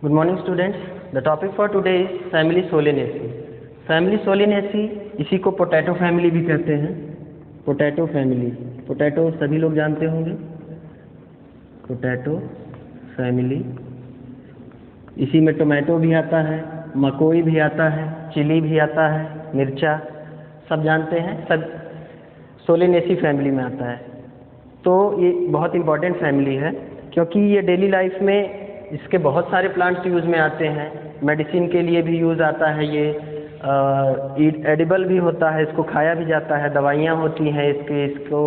Good morning students. The topic for today is family Solanaceae. Family Solanaceae इसी को potato family भी कहते हैं. पोटैटो फैमिली, पोटैटो सभी लोग जानते होंगे. पोटैटो फैमिली, इसी में टोमेटो भी आता है, मकोई भी आता है, चिली भी आता है, मिर्चा, सब जानते हैं. सब सोलेनेसी फैमिली में आता है. तो ये बहुत इम्पॉर्टेंट फैमिली है क्योंकि ये डेली लाइफ में इसके बहुत सारे प्लांट्स यूज़ में आते हैं. मेडिसिन के लिए भी यूज़ आता है. ये एडिबल भी होता है, इसको खाया भी जाता है. दवाइयाँ होती हैं इसको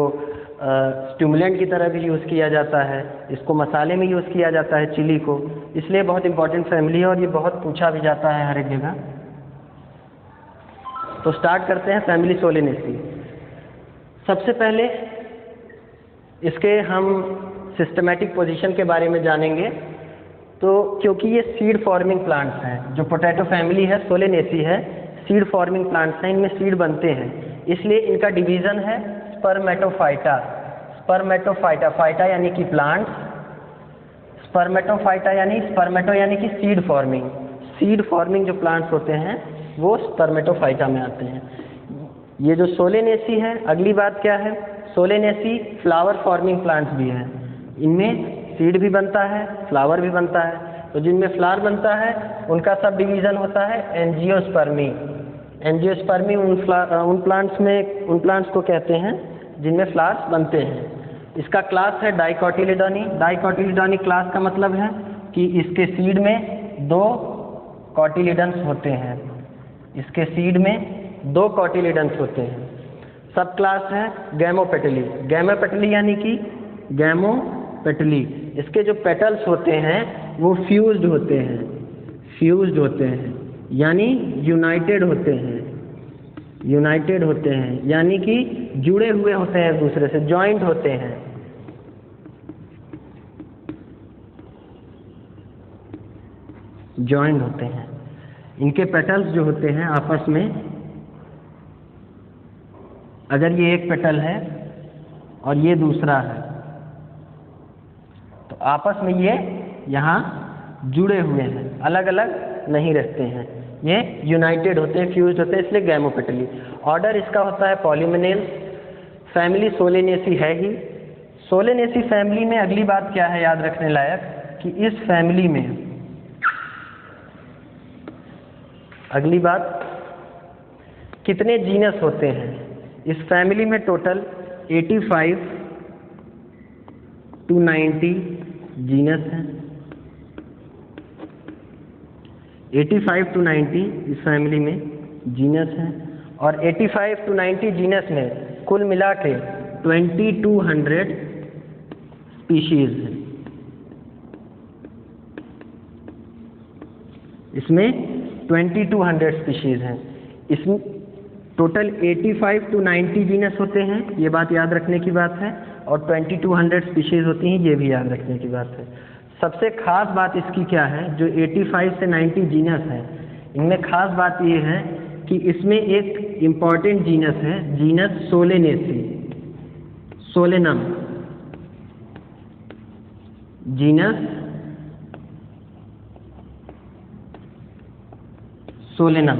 स्टिमुलेंट की तरह भी यूज़ किया जाता है. इसको मसाले में यूज़ किया जाता है, चिली को. इसलिए बहुत इम्पॉर्टेंट फैमिली है और ये बहुत पूछा भी जाता है हर एक जगह. तो स्टार्ट करते हैं फैमिली सोलेनेसी. सबसे पहले इसके हम सिस्टमेटिक पोजीशन के बारे में जानेंगे. तो क्योंकि ये सीड फॉर्मिंग प्लांट्स हैं, जो पोटैटो फैमिली है, सोलेनेसी है, सीड फॉर्मिंग प्लांट्स हैं, इनमें सीड बनते हैं. इसलिए इनका डिवीज़न है स्पर्मेटोफाइटा. स्पर्मेटोफाइटा, फाइटा यानी कि प्लांट्स, स्पर्मेटोफाइटा यानी स्पर्मेटो यानी कि सीड फॉर्मिंग. सीड फॉर्मिंग जो प्लांट्स होते हैं वो स्पर्मेटोफाइटा में आते हैं. ये जो सोलेनेसी है, अगली बात क्या है, सोलेनेसी फ्लावर फॉर्मिंग प्लांट्स भी हैं. इनमें सीड भी बनता है, फ्लावर भी बनता है. तो जिनमें फ्लावर बनता है उनका सब डिवीज़न होता है एंजियोस्पर्मी. एंजियोस्पर्मी उन प्लांट्स को कहते हैं जिनमें फ्लावर्स बनते हैं. इसका क्लास है डाइकोटिलिडोनी. डाइकोटिलिडोनी क्लास का मतलब है कि इसके सीड में 2 कॉटिलिडन्स होते हैं. इसके सीड में 2 कॉटिलिडन्स होते हैं. सब क्लास है गैमोपेटली. गैमोपेटली यानी कि गैमोपेटली, इसके जो पेटल्स होते हैं वो फ्यूज्ड होते हैं. फ्यूज्ड होते हैं यानी यूनाइटेड होते हैं. यूनाइटेड होते हैं यानी कि जुड़े हुए होते हैं एक दूसरे से, जॉइंट होते हैं. जॉइंट होते हैं. इनके पेटल्स जो होते हैं आपस में, अगर ये एक पेटल है और ये दूसरा है तो आपस में ये यहाँ जुड़े हुए हैं, अलग अलग नहीं रहते हैं. ये यूनाइटेड होते हैं, फ्यूज्ड होते हैं, इसलिए गैमोपेटली. ऑर्डर इसका होता है पॉलीमिनेल्स. फैमिली सोलेनेसी है ही. सोलेनेसी फैमिली में अगली बात क्या है याद रखने लायक, कि इस फैमिली में अगली बात कितने जीनस होते हैं. इस फैमिली में टोटल 85 to 90 जीनस हैं. 85 to 90 इस फैमिली में जीनस हैं. और 85 to 90 जीनस में कुल मिला के 2200 स्पीशीज हैं. इसमें 2200 स्पीशीज हैं. इसमें टोटल 85 to 90 जीनस होते हैं, ये बात याद रखने की बात है. और 2200 स्पीशीज होती हैं, ये भी याद रखने की बात है. सबसे खास बात इसकी क्या है, जो 85 से 90 जीनस है, इनमें खास बात ये है कि इसमें एक इम्पॉर्टेंट जीनस है, genus Solanaceae. Solanum, genus Solanum.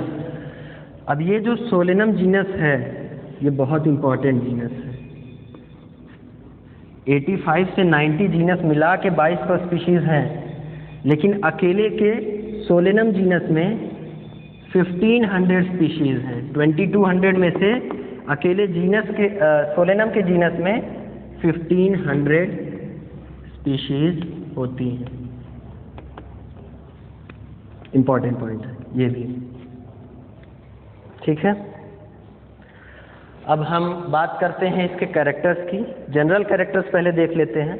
अब ये जो सोलेनम जीनस है ये बहुत इम्पॉर्टेंट जीनस है. 85 से 90 जीनस मिला के 2200 स्पीशीज हैं, लेकिन अकेले के सोलेनम जीनस में 1500 स्पीशीज हैं. 2200 में से अकेले जीनस के सोलेनम के जीनस में 1500 स्पीशीज होती हैं. इम्पॉर्टेंट पॉइंट है ये भी. ठीक है. अब हम बात करते हैं इसके कैरेक्टर्स की. जनरल कैरेक्टर्स पहले देख लेते हैं.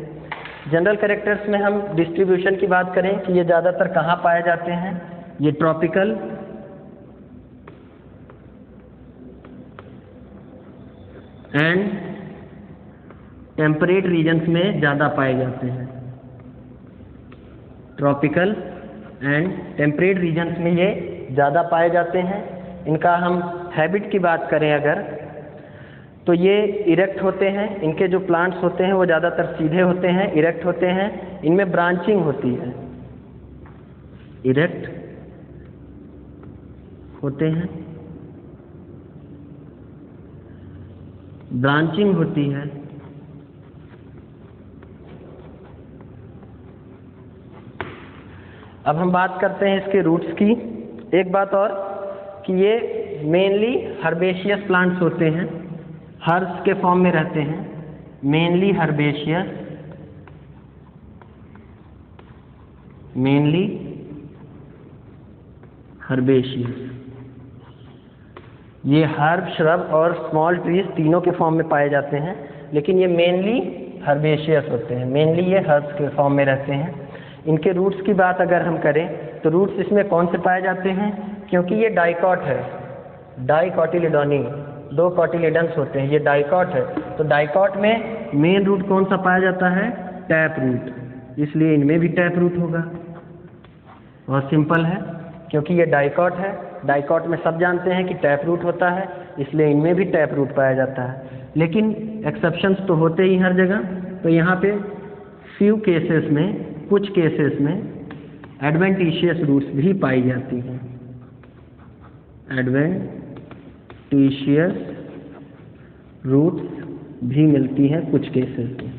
जनरल कैरेक्टर्स में हम डिस्ट्रीब्यूशन की बात करें कि ये ज़्यादातर कहाँ पाए जाते हैं. ये ट्रॉपिकल एंड टेम्परेट रीजन्स में ज़्यादा पाए जाते हैं. ट्रॉपिकल एंड टेम्परेट रीजन्स में ये ज़्यादा पाए जाते हैं. इनका हम हैबिट की बात करें अगर, तो ये इरेक्ट होते हैं. इनके जो प्लांट्स होते हैं वो ज़्यादातर सीधे होते हैं, इरेक्ट होते हैं. इनमें ब्रांचिंग होती है. इरेक्ट होते हैं, ब्रांचिंग होती है, अब हम बात करते हैं इसके रूट्स की। एक बात और कि ये मेनली हर्बेशियस प्लांट्स होते हैं, हर्ब्स के फॉर्म में रहते हैं, मेनली हर्बेशियस, मेनली हर्बेशियस। ये हर्ब, श्रब और स्मॉल ट्रीज तीनों के फॉर्म में पाए जाते हैं, लेकिन ये मेनली हर्बेशियस होते हैं, मेनली ये हर्ब्स के फॉर्म में रहते हैं। इनके रूट्स की बात अगर हम करें तो रूट्स इसमें कौन से पाए जाते हैं, क्योंकि ये डाइकॉट है, डाइकॉटिलिडोनी, 2 कॉटिलिडन्स होते हैं, ये डाइकॉट है, तो डाइकॉट में मेन रूट कौन सा पाया जाता है, टैप रूट, इसलिए इनमें भी टैप रूट होगा। बहुत सिंपल है, क्योंकि ये डाइकॉट है, डाइकॉट में सब जानते हैं कि टैप रूट होता है, इसलिए इनमें भी टैप रूट पाया जाता है। लेकिन एक्सेप्शंस तो होते ही हर जगह, तो यहाँ पे फ्यू केसेस में, कुछ केसेस में एडवेंटिशियस रूट्स भी पाई जाती हैं, एडवेंटिशियस रूट्स भी मिलती हैं कुछ केसेस में।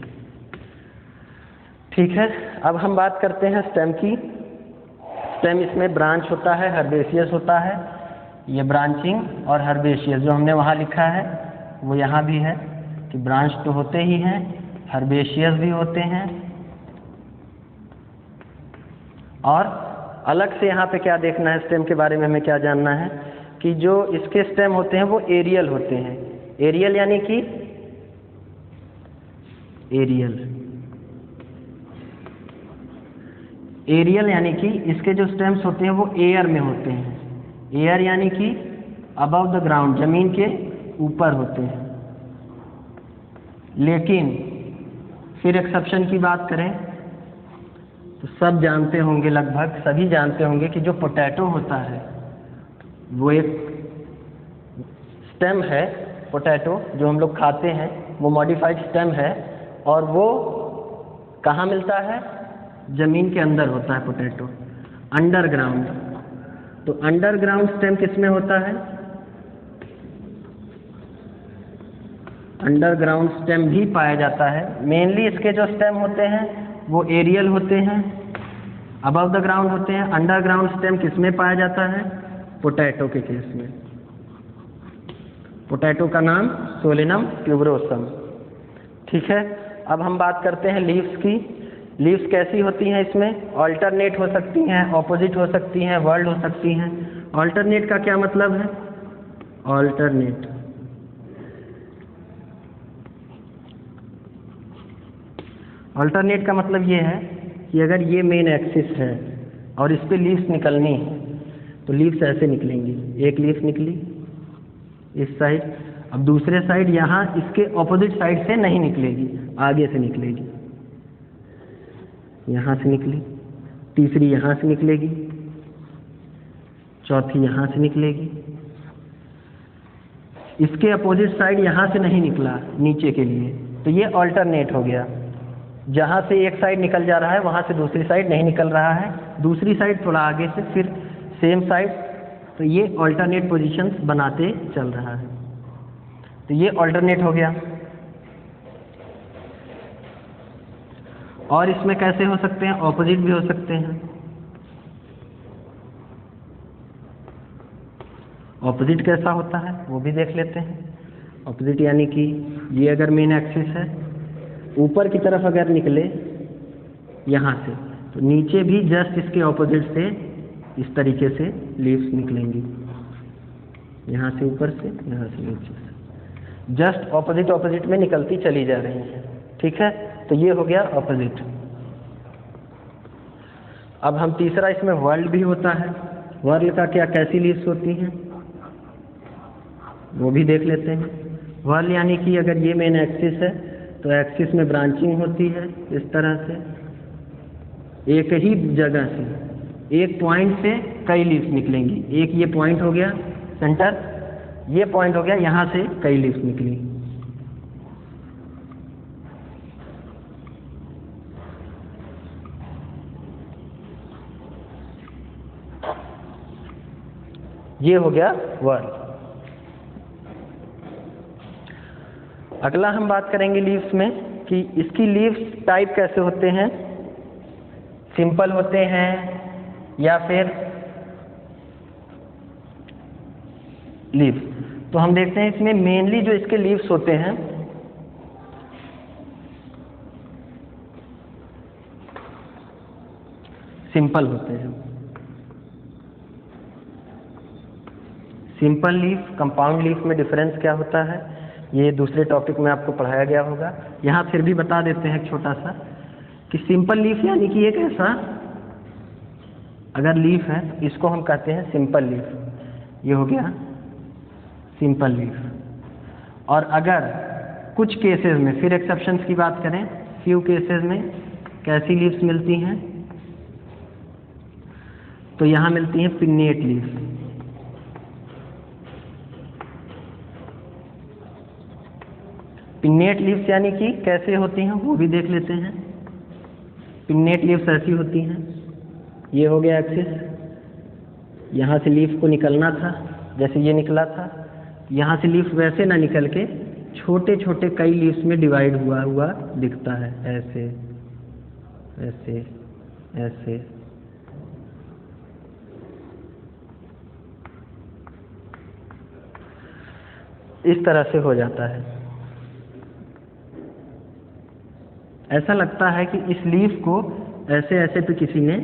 ठीक है, अब हम बात करते हैं स्टेम की। स्टेम इसमें ब्रांच होता है, हर्बेशियस होता है, ये ब्रांचिंग और हर्बेशियस जो हमने वहाँ लिखा है वो यहाँ भी है कि ब्रांच तो होते ही हैं, हर्बेशियस भी होते हैं। और अलग से यहाँ पे क्या देखना है, स्टेम के बारे में हमें क्या जानना है कि जो इसके स्टेम होते हैं वो एरियल होते हैं। एरियल यानी कि एरियल यानी कि इसके जो स्टेम्स होते हैं वो एयर में होते हैं। एयर यानी कि अबव द ग्राउंड, जमीन के ऊपर होते हैं। लेकिन फिर एक्सेप्शन की बात करें तो सब जानते होंगे, लगभग सभी जानते होंगे कि जो पोटैटो होता है वो एक स्टेम है। पोटैटो जो हम लोग खाते हैं वो मॉडिफाइड स्टेम है, और वो कहाँ मिलता है, जमीन के अंदर होता है पोटैटो, अंडरग्राउंड। तो अंडरग्राउंड स्टेम किसमें होता है, अंडरग्राउंड स्टेम भी पाया जाता है। मेनली इसके जो स्टेम होते हैं वो एरियल होते हैं, अबव द ग्राउंड होते हैं। अंडरग्राउंड स्टेम किसमें पाया जाता है, पोटैटो के केस में। पोटैटो का नाम सोलेनम ट्यूबरोसम। ठीक है, अब हम बात करते हैं लीव्स की। लीव्स कैसी होती हैं, इसमें ऑल्टरनेट हो सकती हैं, ऑपोजिट हो सकती हैं, वर्ल्ड हो सकती हैं। ऑल्टरनेट का क्या मतलब है, ऑल्टरनेट अल्टरनेट का मतलब ये है कि अगर ये मेन एक्सिस है और इस पे लीव्स निकलनी है तो लीव्स ऐसे निकलेंगी। एक लीव्स निकली इस साइड, अब दूसरे साइड यहाँ इसके ऑपोजिट साइड से नहीं निकलेगी, आगे से निकलेगी। यहाँ से निकली, तीसरी यहाँ से निकलेगी, चौथी यहाँ से निकलेगी। इसके अपोजिट साइड यहाँ से नहीं निकला नीचे के लिए, तो ये ऑल्टरनेट हो गया। जहाँ से एक साइड निकल जा रहा है वहाँ से दूसरी साइड नहीं निकल रहा है, दूसरी साइड थोड़ा आगे से फिर सेम साइड, तो ये ऑल्टरनेट पोजीशंस बनाते चल रहा है। तो ये ऑल्टरनेट हो गया। और इसमें कैसे हो सकते हैं, ऑपोजिट भी हो सकते हैं। ऑपोजिट कैसा होता है वो भी देख लेते हैं। ऑपोजिट यानी कि ये अगर मेन एक्सिस है, ऊपर की तरफ अगर निकले यहाँ से, तो नीचे भी जस्ट इसके ऑपोजिट से इस तरीके से लीव्स निकलेंगी, यहाँ से ऊपर से, यहाँ से नीचे से, जस्ट ऑपोजिट ऑपोजिट में निकलती चली जा रही हैं। ठीक है, तो ये हो गया ऑपोजिट। अब हम तीसरा, इसमें वर्ल्ड भी होता है। वर्ल्ड का क्या, कैसी लीव्स होती हैं वो भी देख लेते हैं। वर्ल्ड यानी कि अगर ये मेन एक्सिस है तो एक्सिस में ब्रांचिंग होती है इस तरह से, एक ही जगह से, एक पॉइंट से कई लीव्स निकलेंगी। एक ये पॉइंट हो गया सेंटर, ये पॉइंट हो गया, यहाँ से कई लीव्स निकली। ये हो गया वर्ल। अगला हम बात करेंगे लीव्स में कि इसकी लीव्स टाइप कैसे होते हैं, सिंपल होते हैं या फिर लीव्स। तो हम देखते हैं इसमें मेनली जो इसके लीव्स होते हैं सिंपल होते हैं। सिंपल लीफ, कंपाउंड लीफ में डिफरेंस क्या होता है ये दूसरे टॉपिक में आपको पढ़ाया गया होगा। यहाँ फिर भी बता देते हैं एक छोटा सा कि सिंपल लीफ यानी कि एक ऐसा अगर लीफ है तो इसको हम कहते हैं सिंपल लीफ। ये हो गया सिंपल लीफ। और अगर कुछ केसेस में, फिर एक्सेप्शंस की बात करें, फ्यू केसेस में कैसी लीव्स मिलती हैं, तो यहाँ मिलती हैं पिन्नेट लीव्स। पिन्नेट लीव्स यानी कि कैसे होती हैं वो भी देख लेते हैं। पिन्नेट लीव्स ऐसी होती हैं, ये हो गया एक्सिस, यहाँ से लीफ को निकलना था जैसे ये निकला था, यहाँ से लीफ वैसे ना निकल के छोटे छोटे कई लीव्स में डिवाइड हुआ हुआ दिखता है, ऐसे ऐसे ऐसे। इस तरह से हो जाता है। ऐसा लगता है कि इस लीफ को ऐसे ऐसे पे किसी ने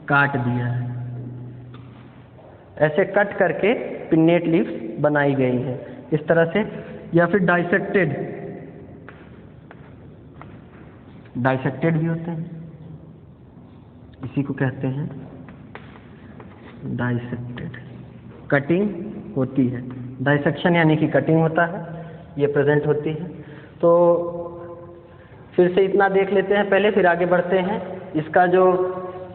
काट दिया है, ऐसे कट करके पिन्नेट लीव्स बनाई गई हैं इस तरह से। या फिर डाइसेक्टेड, डाइसेक्टेड भी होते हैं, इसी को कहते हैं डाइसेक्टेड। कटिंग होती है, डाइसेक्शन यानी कि कटिंग होता है, ये प्रेजेंट होती है। तो फिर से इतना देख लेते हैं पहले, फिर आगे बढ़ते हैं। इसका जो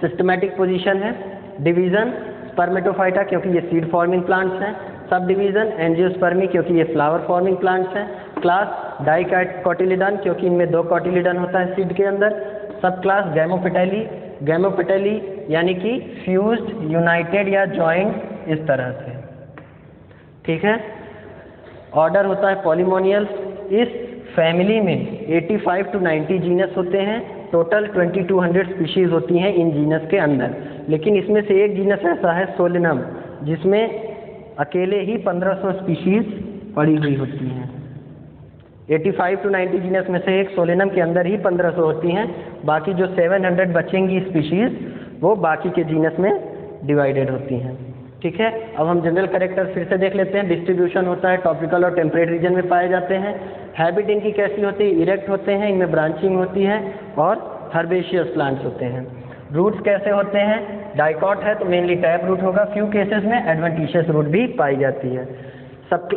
सिस्टमैटिक पोजीशन है, डिवीज़न स्पर्मेटोफाइटा क्योंकि ये सीड फॉर्मिंग प्लांट्स हैं, सब डिवीज़न एंजियोस्पर्मी क्योंकि ये फ्लावर फॉर्मिंग प्लांट्स हैं, क्लास डाइकोटिलिडन क्योंकि इनमें 2 कोटिलिडन होता है सीड के अंदर, सब क्लास गैमोपेटैली, गैमोपेटैली यानी कि फ्यूज्ड, यूनाइटेड या जॉइंट, इस तरह से, ठीक है। ऑर्डर होता है पॉलीमोनियल। इस फैमिली में 85 to 90 जीनस होते हैं, टोटल 2200 स्पीशीज होती हैं इन जीनस के अंदर। लेकिन इसमें से एक जीनस ऐसा है सोलेनम, जिसमें अकेले ही 1500 स्पीशीज पड़ी हुई होती हैं। 85 to 90 जीनस में से एक सोलेनम के अंदर ही 1500 होती हैं, बाकी जो 700 बचेंगी स्पीशीज वो बाकी के जीनस में डिवाइडेड होती हैं, ठीक है। अब हम जनरल कैरेक्टर फिर से देख लेते हैं। डिस्ट्रीब्यूशन होता है, टॉपिकल और टेम्परेट रीजन में पाए जाते हैं। हैबिट इनकी कैसी होती है, इरेक्ट होते हैं, इनमें ब्रांचिंग होती है और हर्बेशियस प्लांट्स होते हैं। रूट्स कैसे होते हैं, डाइकॉट है तो मेनली टैप रूट होगा, फ्यू केसेस में एडवेंटिशियस रूट भी पाई जाती है। सब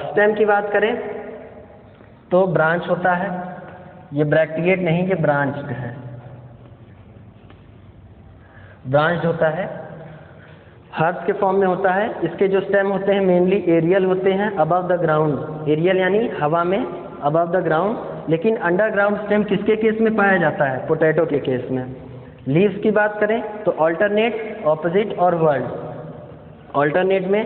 स्टेम की बात करें तो ब्रांच होता है, ये ब्रैक्टिएट नहीं, ये ब्रांच्ड है, ब्रांच्ड होता है, हर्ब्स के फॉर्म में होता है। इसके जो स्टेम होते हैं मेनली एरियल होते हैं, अबव द ग्राउंड, एरियल यानी हवा में, अबव द ग्राउंड। लेकिन अंडरग्राउंड स्टेम किसके केस में पाया जाता है, पोटैटो के केस में। लीव्स की बात करें तो ऑल्टरनेट, ऑपोजिट और वर्ल्ड। ऑल्टरनेट में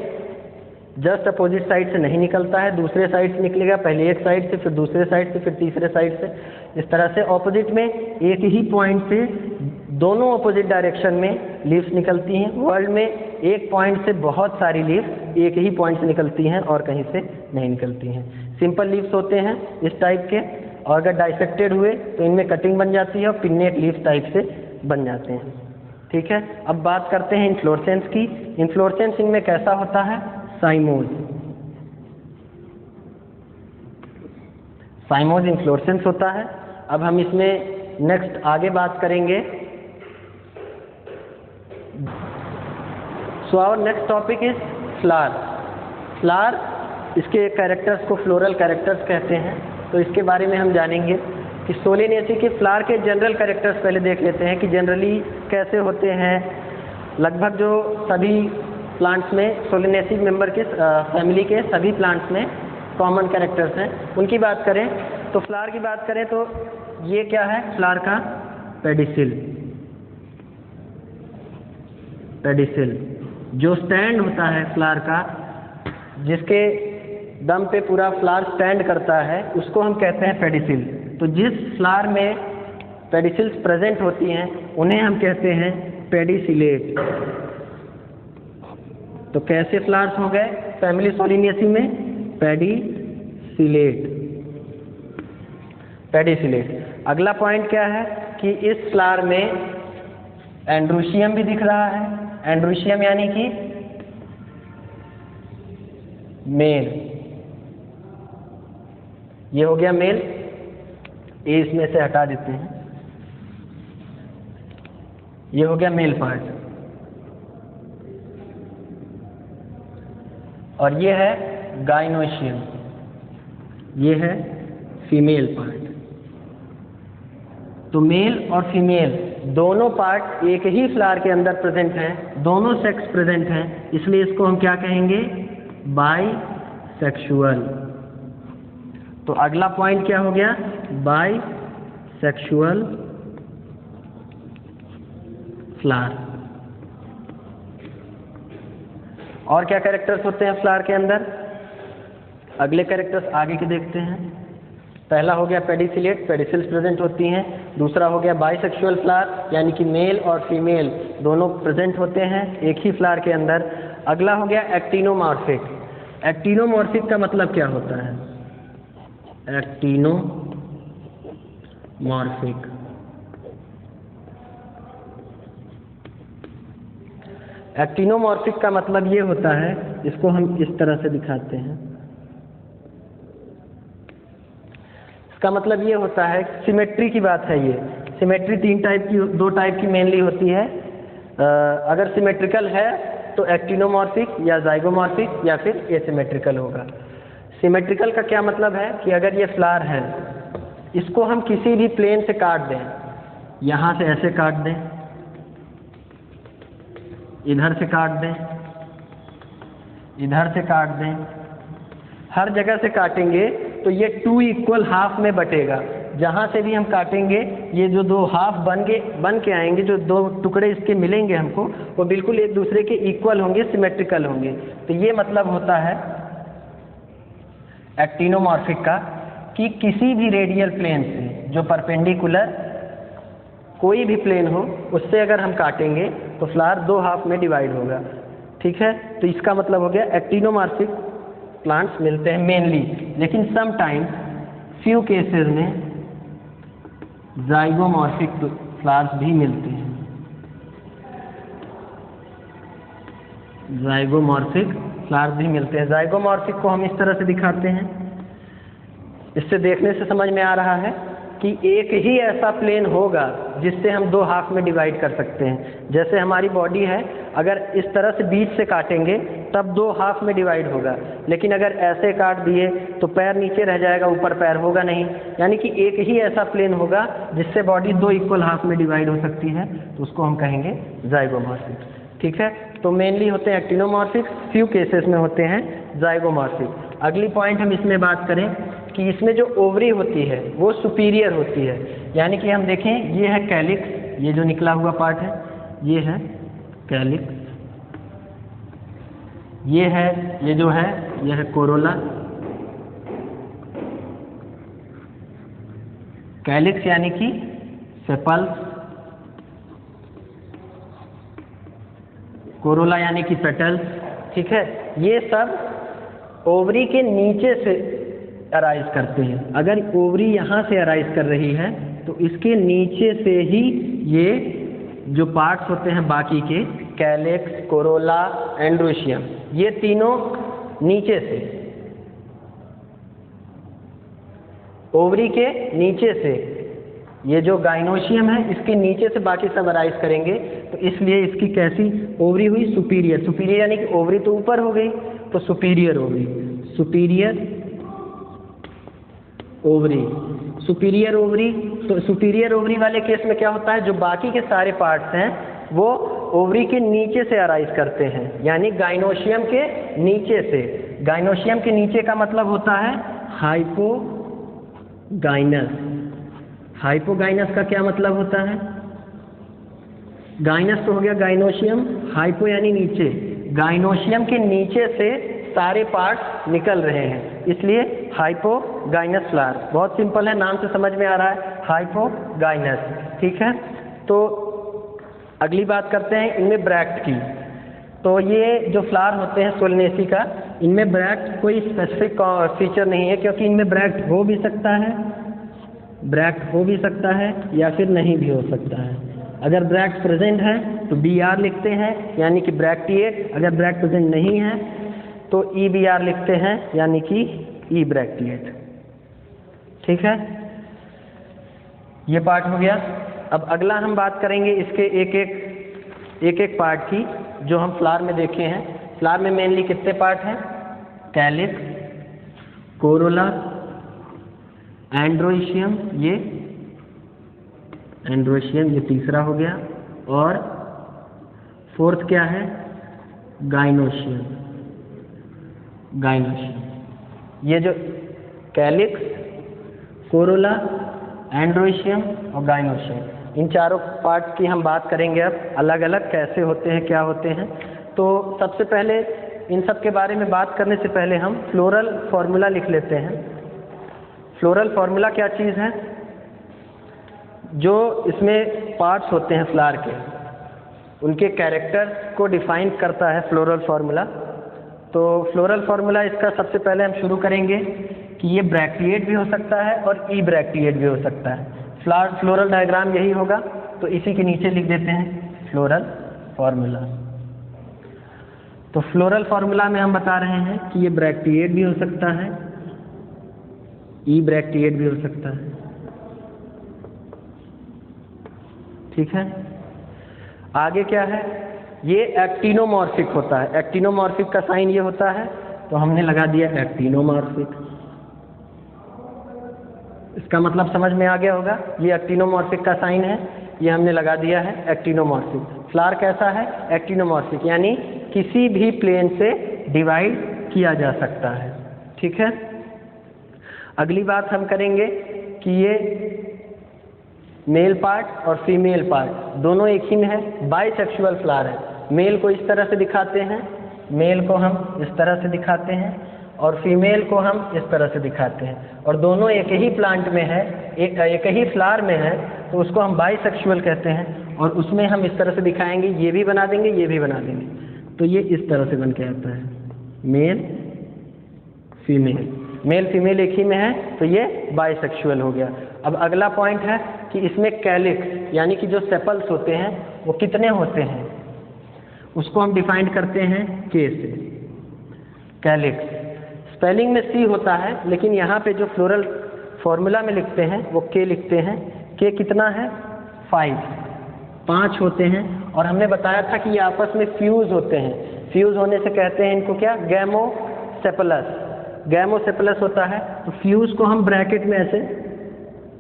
जस्ट अपोजिट साइड से नहीं निकलता है, दूसरे साइड से निकलेगा, पहले एक साइड से, फिर दूसरे साइड से, फिर तीसरे साइड से, इस तरह से। ऑपोजिट में एक ही पॉइंट से दोनों अपोजिट डायरेक्शन में लीव्स निकलती हैं। वर्ल्ड में एक पॉइंट से बहुत सारी लीव्स एक ही पॉइंट से निकलती हैं और कहीं से नहीं निकलती हैं। सिंपल लीव्स होते हैं इस टाइप के, और अगर डाइसेक्टेड हुए तो इनमें कटिंग बन जाती है और पिन्नेट लीव्स टाइप से बन जाते हैं, ठीक है। अब बात करते हैं इन्फ्लोरेसेंस की। इन्फ्लोरेसेंस इनमें कैसा होता है, साइमोज, साइमोज इन्फ्लोरेसेंस होता है। अब हम इसमें नेक्स्ट आगे बात करेंगे। So our next topic is flower. Flower, इसके कैरेक्टर्स को फ्लोरल कैरेक्टर्स कहते हैं, तो इसके बारे में हम जानेंगे कि सोलेनेसी के फ्लावर के जनरल कैरेक्टर्स पहले देख लेते हैं कि जनरली कैसे होते हैं। लगभग जो सभी प्लांट्स में, सोलेनेसी मेंबर के फैमिली के सभी प्लांट्स में कॉमन कैरेक्टर्स हैं, उनकी बात करें तो फ्लावर की बात करें तो ये क्या है, फ्लावर का पेडिसिल, पेडिसिल। जो स्टैंड होता है फ्लावर का, जिसके दम पे पूरा फ्लावर स्टैंड करता है, उसको हम कहते हैं पेडिसिल। तो जिस फ्लावर में पेडिसिल्स प्रेजेंट होती हैं उन्हें हम कहते हैं पेडिसिलेट। तो कैसे फ्लावर्स हो गए फैमिली सोलिनेसी में? Pedicellate, pedicellate. अगला पॉइंट क्या है कि इस फ्लावर में एंड्रोशियम भी दिख रहा है। एंड्रोशियम यानी कि मेल, ये हो गया मेल। ए इसमें से हटा देते हैं, ये हो गया मेल पार्ट। और ये है गाइनोशियम, ये है फीमेल पार्ट। तो मेल और फीमेल दोनों पार्ट एक ही फ्लावर के अंदर प्रेजेंट हैं, दोनों सेक्स प्रेजेंट हैं, इसलिए इसको हम क्या कहेंगे? बाइसेक्सुअल। तो अगला पॉइंट क्या हो गया? Bisexual flower. और क्या कैरेक्टर्स होते हैं फ्लावर के अंदर? अगले कैरेक्टर्स आगे के देखते हैं। पहला हो गया पेडिसिलेट, पेडिसिल्स प्रेजेंट होती हैं। दूसरा हो गया बाइसेक्सुअल फ्लावर, यानी कि मेल और फीमेल दोनों प्रेजेंट होते हैं एक ही फ्लावर के अंदर। अगला हो गया एक्टिनोमॉर्फिक। एक्टिनोमॉर्फिक का मतलब क्या होता है? एक्टिनोमॉर्फिक, एक्टिनोमॉर्फिक का मतलब ये होता है, इसको हम इस तरह से दिखाते हैं। इसका मतलब ये होता है, सिमेट्री की बात है ये। सिमेट्री दो टाइप की मेनली होती है। अगर सिमेट्रिकल है तो एक्टिनोमॉर्फिक या जाइगोमॉर्फिक, या फिर एसिमेट्रिकल होगा। सिमेट्रिकल का क्या मतलब है कि अगर ये फ्लावर है, इसको हम किसी भी प्लेन से काट दें, यहाँ से ऐसे काट दें, इधर से काट दें, इधर से काट दें, हर जगह से काटेंगे तो ये 2 इक्वल हाफ में बटेगा। जहाँ से भी हम काटेंगे ये जो 2 हाफ बन के आएंगे, जो 2 टुकड़े इसके मिलेंगे हमको, वो बिल्कुल एक दूसरे के इक्वल होंगे, सिमेट्रिकल होंगे। तो ये मतलब होता है एक्टिनोमॉर्फिक का कि किसी भी रेडियल प्लेन से, जो परपेंडिकुलर कोई भी प्लेन हो, उससे अगर हम काटेंगे तो फ्लावर 2 हाफ में डिवाइड होगा। ठीक है, तो इसका मतलब हो गया एक्टिनोमॉर्फिक प्लांट्स मिलते हैं मेनली, लेकिन सम टाइम फ्यू केसेस में जाइगोमॉर्फिक फ्लावर्स भी मिलते हैं। जाइगोमॉर्फिक फ्लावर्स भी मिलते हैं। जाइगोमॉर्फिक को हम इस तरह से दिखाते हैं। इससे देखने से समझ में आ रहा है कि एक ही ऐसा प्लेन होगा जिससे हम 2 हाफ में डिवाइड कर सकते हैं। जैसे हमारी बॉडी है, अगर इस तरह से बीच से काटेंगे तब 2 हाफ में डिवाइड होगा, लेकिन अगर ऐसे काट दिए तो पैर नीचे रह जाएगा, ऊपर पैर होगा नहीं। यानी कि एक ही ऐसा प्लेन होगा जिससे बॉडी 2 इक्वल हाफ में डिवाइड हो सकती है, तो उसको हम कहेंगे जाइगोमॉर्फिक। ठीक है, तो मेनली होते हैं एक्टिनोमॉर्फिक, फ्यू केसेस में होते हैं जाइगोमॉर्फिक। अगली पॉइंट हम इसमें बात करें कि इसमें जो ओवरी होती है वो सुपीरियर होती है। यानी कि हम देखें, ये है कैलिक्स, ये जो निकला हुआ पार्ट है ये है कैलिक्स, ये जो है ये है कोरोला। कैलिक्स यानी कि सेपल्स, कोरोला यानी कि पेटल्स। ठीक है, ये सब ओवरी के नीचे से अराइज करते हैं। अगर ओवरी यहाँ से अराइज कर रही है तो इसके नीचे से ही ये जो पार्ट्स होते हैं बाकी के, कैलिक्स, कोरोला, एंड्रोशियम, ये तीनों नीचे से, ओवरी के नीचे से, ये जो गाइनोशियम है इसके नीचे से बाकी सब अराइज करेंगे। तो इसलिए इसकी कैसी ओवरी हुई? सुपीरियर। सुपीरियर यानी कि ओवरी तो ऊपर हो गई, तो superior ovary, superior ovary, superior ovary. तो सुपीरियर ओवरी वाले केस में क्या होता है, जो बाकी के सारे पार्ट्स हैं वो ओवरी के नीचे से अराइज करते हैं, यानी गाइनोशियम के नीचे से। गाइनोशियम के नीचे का मतलब होता है हाइपोगाइनस। हाइपोगाइनस का क्या मतलब होता है? गाइनस तो हो गया गाइनोशियम, हाइपो यानी नीचे, गाइनोशियम के नीचे से सारे पार्ट्स निकल रहे हैं, इसलिए हाइपोगाइनस फ्लावर। बहुत सिंपल है, नाम से समझ में आ रहा है, हाइपोगाइनस। ठीक है, तो अगली बात करते हैं इनमें ब्रैक्ट की। तो ये जो फ्लावर होते हैं सोलनेसी का, इनमें ब्रैक्ट कोई स्पेसिफिक फीचर नहीं है, क्योंकि इनमें ब्रैक्ट हो भी सकता है, ब्रैक्ट हो भी सकता है या फिर नहीं भी हो सकता है। अगर ब्रैक्ट प्रेजेंट है तो BR लिखते हैं, यानी कि ब्रैक्टिएट। अगर ब्रैक्ट प्रेजेंट नहीं है तो EBR लिखते हैं, यानी कि ई ब्रैक्टिएट। ठीक है, ये पार्ट हो गया। अब अगला हम बात करेंगे इसके एक एक पार्ट की, जो हम फ्लावर में देखे हैं। फ्लावर में मेनली कितने पार्ट हैं? कैलिक्स, कोरोला, एंड्रोइशियम, ये एंड्रोइशियम, ये तीसरा हो गया, और फोर्थ क्या है? गाइनोशियम। गाइनोशियम, ये जो कैलिक्स, कोरोला, एंड्रोइशियम और गाइनोशियम, इन चारों पार्ट की हम बात करेंगे अब, अलग अलग कैसे होते हैं, क्या होते हैं। तो सबसे पहले इन सब के बारे में बात करने से पहले हम फ्लोरल फॉर्मूला लिख लेते हैं। फ्लोरल फॉर्मूला क्या चीज़ है? जो इसमें पार्ट्स होते हैं फ्लावर के, उनके कैरेक्टर को डिफाइन करता है फ्लोरल फॉर्मूला। तो फ्लोरल फॉर्मूला इसका सबसे पहले हम शुरू करेंगे कि ये ब्रैक्टिएट भी हो सकता है और ई ब्रैक्टिएट भी हो सकता है। फ्लोरल डायग्राम यही होगा, तो इसी के नीचे लिख देते हैं फ्लोरल फॉर्मूला। तो फ्लोरल फॉर्मूला में हम बता रहे हैं कि ये ब्रैक्टिएट भी हो सकता है, ई ब्रैक्टिएट भी हो सकता है। ठीक है, आगे क्या है? ये एक्टिनोमॉर्फिक होता है। एक्टिनोमॉर्फिक का साइन ये होता है, तो हमने लगा दिया एक्टिनोमॉर्फिक। इसका मतलब समझ में आ गया होगा, ये एक्टिनोमॉर्फिक का साइन है, ये हमने लगा दिया है एक्टिनोमॉर्फिक। फ्लावर कैसा है? एक्टिनोमॉर्फिक, यानी किसी भी प्लेन से डिवाइड किया जा सकता है। ठीक है, अगली बात हम करेंगे कि ये मेल पार्ट और फीमेल पार्ट दोनों एक ही में है, बाइसेक्सुअल फ्लावर है। मेल को इस तरह से दिखाते हैं, मेल को हम इस तरह से दिखाते हैं, और फीमेल को हम इस तरह से दिखाते हैं, और दोनों एक ही प्लांट में है, एक ही फ्लावर में है, तो उसको हम बाइसेक्सुअल कहते हैं। और उसमें हम इस तरह से दिखाएंगे, ये भी बना देंगे, ये भी बना देंगे, तो ये इस तरह से बन के आता है, मेल फीमेल। मेल फीमेल एक ही में है, तो ये बाइसेक्सुअल हो गया। अब अगला पॉइंट है कि इसमें कैलिक्स, यानी कि जो सेपल्स होते हैं वो कितने होते हैं, उसको हम डिफाइन करते हैं के से। कैलिक्स स्पेलिंग में C होता है, लेकिन यहाँ पे जो फ्लोरल फॉर्मूला में लिखते हैं वो K लिखते हैं। K कितना है? 5 होते हैं। और हमने बताया था कि ये आपस में फ्यूज होते हैं। फ्यूज होने से कहते हैं इनको क्या? गैमोसेपलस। गैमोसेपलस होता है। तो फ्यूज को हम ब्रैकेट में ऐसे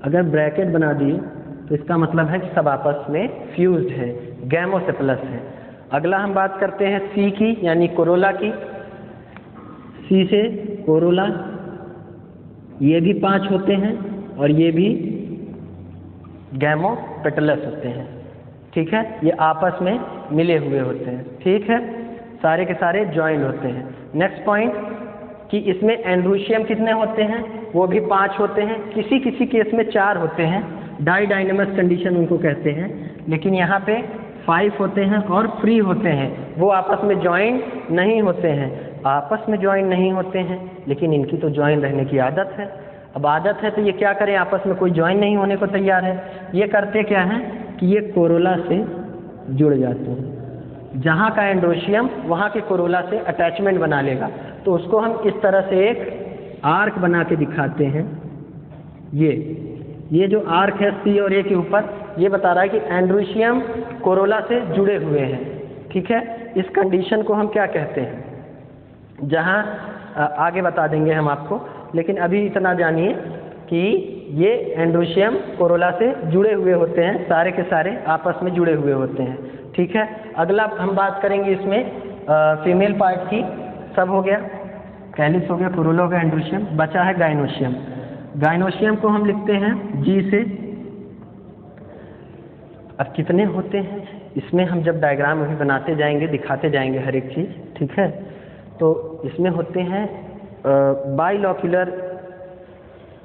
अगर ब्रैकेट बना दिए तो इसका मतलब है कि सब आपस में फ्यूज्ड है, गैमोसेपलस है। अगला हम बात करते हैं C की, यानी कोरोला की। C से कोरोला, ये भी 5 होते हैं और ये भी गैमोपेटलस होते हैं। ठीक है, ये आपस में मिले हुए होते हैं। ठीक है, सारे के सारे ज्वाइन होते हैं। नेक्स्ट पॉइंट कि इसमें एंड्रोशियम कितने होते हैं? वो भी 5 होते हैं। किसी किसी केस में 4 होते हैं, डाइडाइनमस कंडीशन उनको कहते हैं, लेकिन यहाँ पे 5 होते हैं और फ्री होते हैं, वो आपस में ज्वाइन नहीं होते हैं। आपस में ज्वाइन नहीं होते हैं, लेकिन इनकी तो ज्वाइन रहने की आदत है। अब आदत है तो ये क्या करें? आपस में कोई ज्वाइन नहीं होने को तैयार है। ये करते क्या हैं कि ये कोरोला से जुड़ जाते हैं। जहाँ का एंड्रोशियम वहाँ के कोरोला से अटैचमेंट बना लेगा, तो उसको हम इस तरह से एक आर्क बना के दिखाते हैं। ये जो आर्क है C और A के ऊपर, ये बता रहा है कि एंड्रोशियम कोरोला से जुड़े हुए हैं। ठीक है, इस कंडीशन को हम क्या कहते हैं? जहाँ आगे बता देंगे हम आपको, लेकिन अभी इतना जानिए कि ये एंड्रोशियम कोरोला से जुड़े हुए होते हैं, सारे के सारे आपस में जुड़े हुए होते हैं। ठीक है, अगला हम बात करेंगे इसमें फीमेल पार्ट की। सब हो गया, कैलिक्स हो गया, कोरोला हो गया, एंड्रोशियम, बचा है गाइनोशियम। गाइनोशियम को हम लिखते हैं G से। अब कितने होते हैं? इसमें हम जब डायग्राम अभी बनाते जाएंगे, दिखाते जाएंगे हर एक चीज़, ठीक है। तो इसमें होते हैं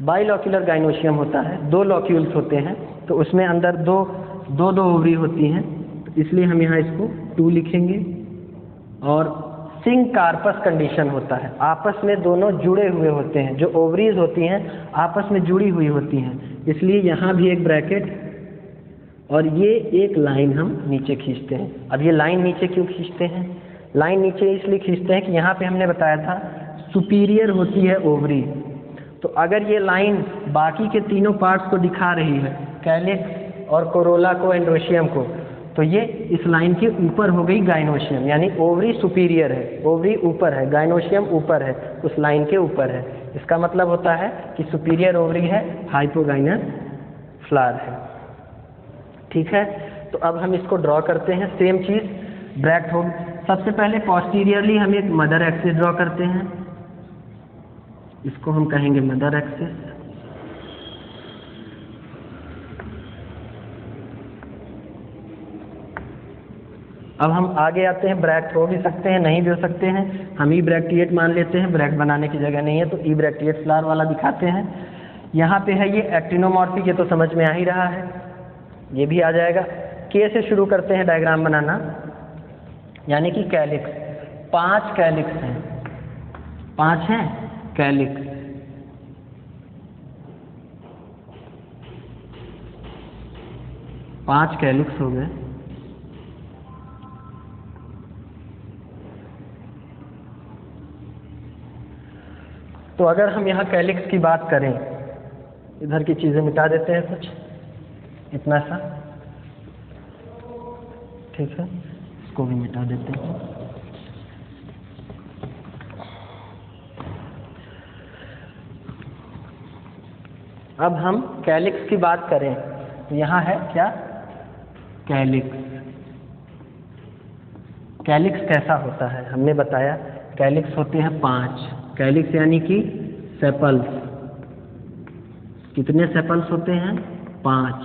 बाइलॉक्यूलर गाइनोशियम होता है, 2 लॉक्यूल्स होते हैं, तो उसमें अंदर दो ओवरी होती हैं, तो इसलिए हम यहाँ इसको 2 लिखेंगे। और सिंकार्पस कंडीशन होता है, आपस में दोनों जुड़े हुए होते हैं, जो ओवरीज होती हैं आपस में जुड़ी हुई होती हैं, इसलिए यहाँ भी एक ब्रैकेट और ये एक लाइन हम नीचे खींचते हैं। अब ये लाइन नीचे क्यों खींचते हैं? लाइन नीचे इसलिए खींचते हैं कि यहाँ पे हमने बताया था सुपीरियर होती है ओवरी, तो अगर ये लाइन बाकी के तीनों पार्ट्स को दिखा रही है, कैलिक्स और कोरोला को, एंड्रोशियम को, तो ये इस लाइन के ऊपर हो गई गाइनोशियम, यानी ओवरी सुपीरियर है, ओवरी ऊपर है, गाइनोशियम ऊपर है, उस लाइन के ऊपर है। इसका मतलब होता है कि सुपीरियर ओवरी है, हाइपोगाइनस फ्लावर है, ठीक है। तो अब हम इसको ड्रॉ करते हैं, सेम चीज़ ब्रैक्ट हो। सबसे पहले पोस्टीरियरली हम एक मदर एक्सिस ड्रॉ करते हैं, इसको हम कहेंगे मदर एक्सिस। अब हम आगे आते हैं, ब्रैक्ट हो भी सकते हैं, नहीं भी हो सकते हैं, हम ई ब्रैक्टिएट मान लेते हैं, ब्रैक्ट बनाने की जगह नहीं है तो ई ब्रैक्टिएट फ्लावर वाला दिखाते हैं। यहाँ पे है ये एक्टिनोमॉर्फिक, ये तो समझ में आ ही रहा है, ये भी आ जाएगा। के से शुरू करते हैं डायग्राम बनाना, यानी कि कैलिक्स, 5 कैलिक्स हैं, 5 हैं कैलिक्स। पांच कैलिक्स हो गए। तो अगर हम यहाँ कैलिक्स की बात करें, इधर की चीज़ें मिटा देते हैं कुछ, इतना सा, ठीक है, इसको भी मिटा देते हैं। अब हम कैलिक्स की बात करें तो यहाँ है क्या, कैलिक्स। कैलिक्स कैसा होता है हमने बताया, कैलिक्स होते हैं 5 कैलिक्स, यानी कि सेपल्स। कितने सेपल्स होते हैं? 5।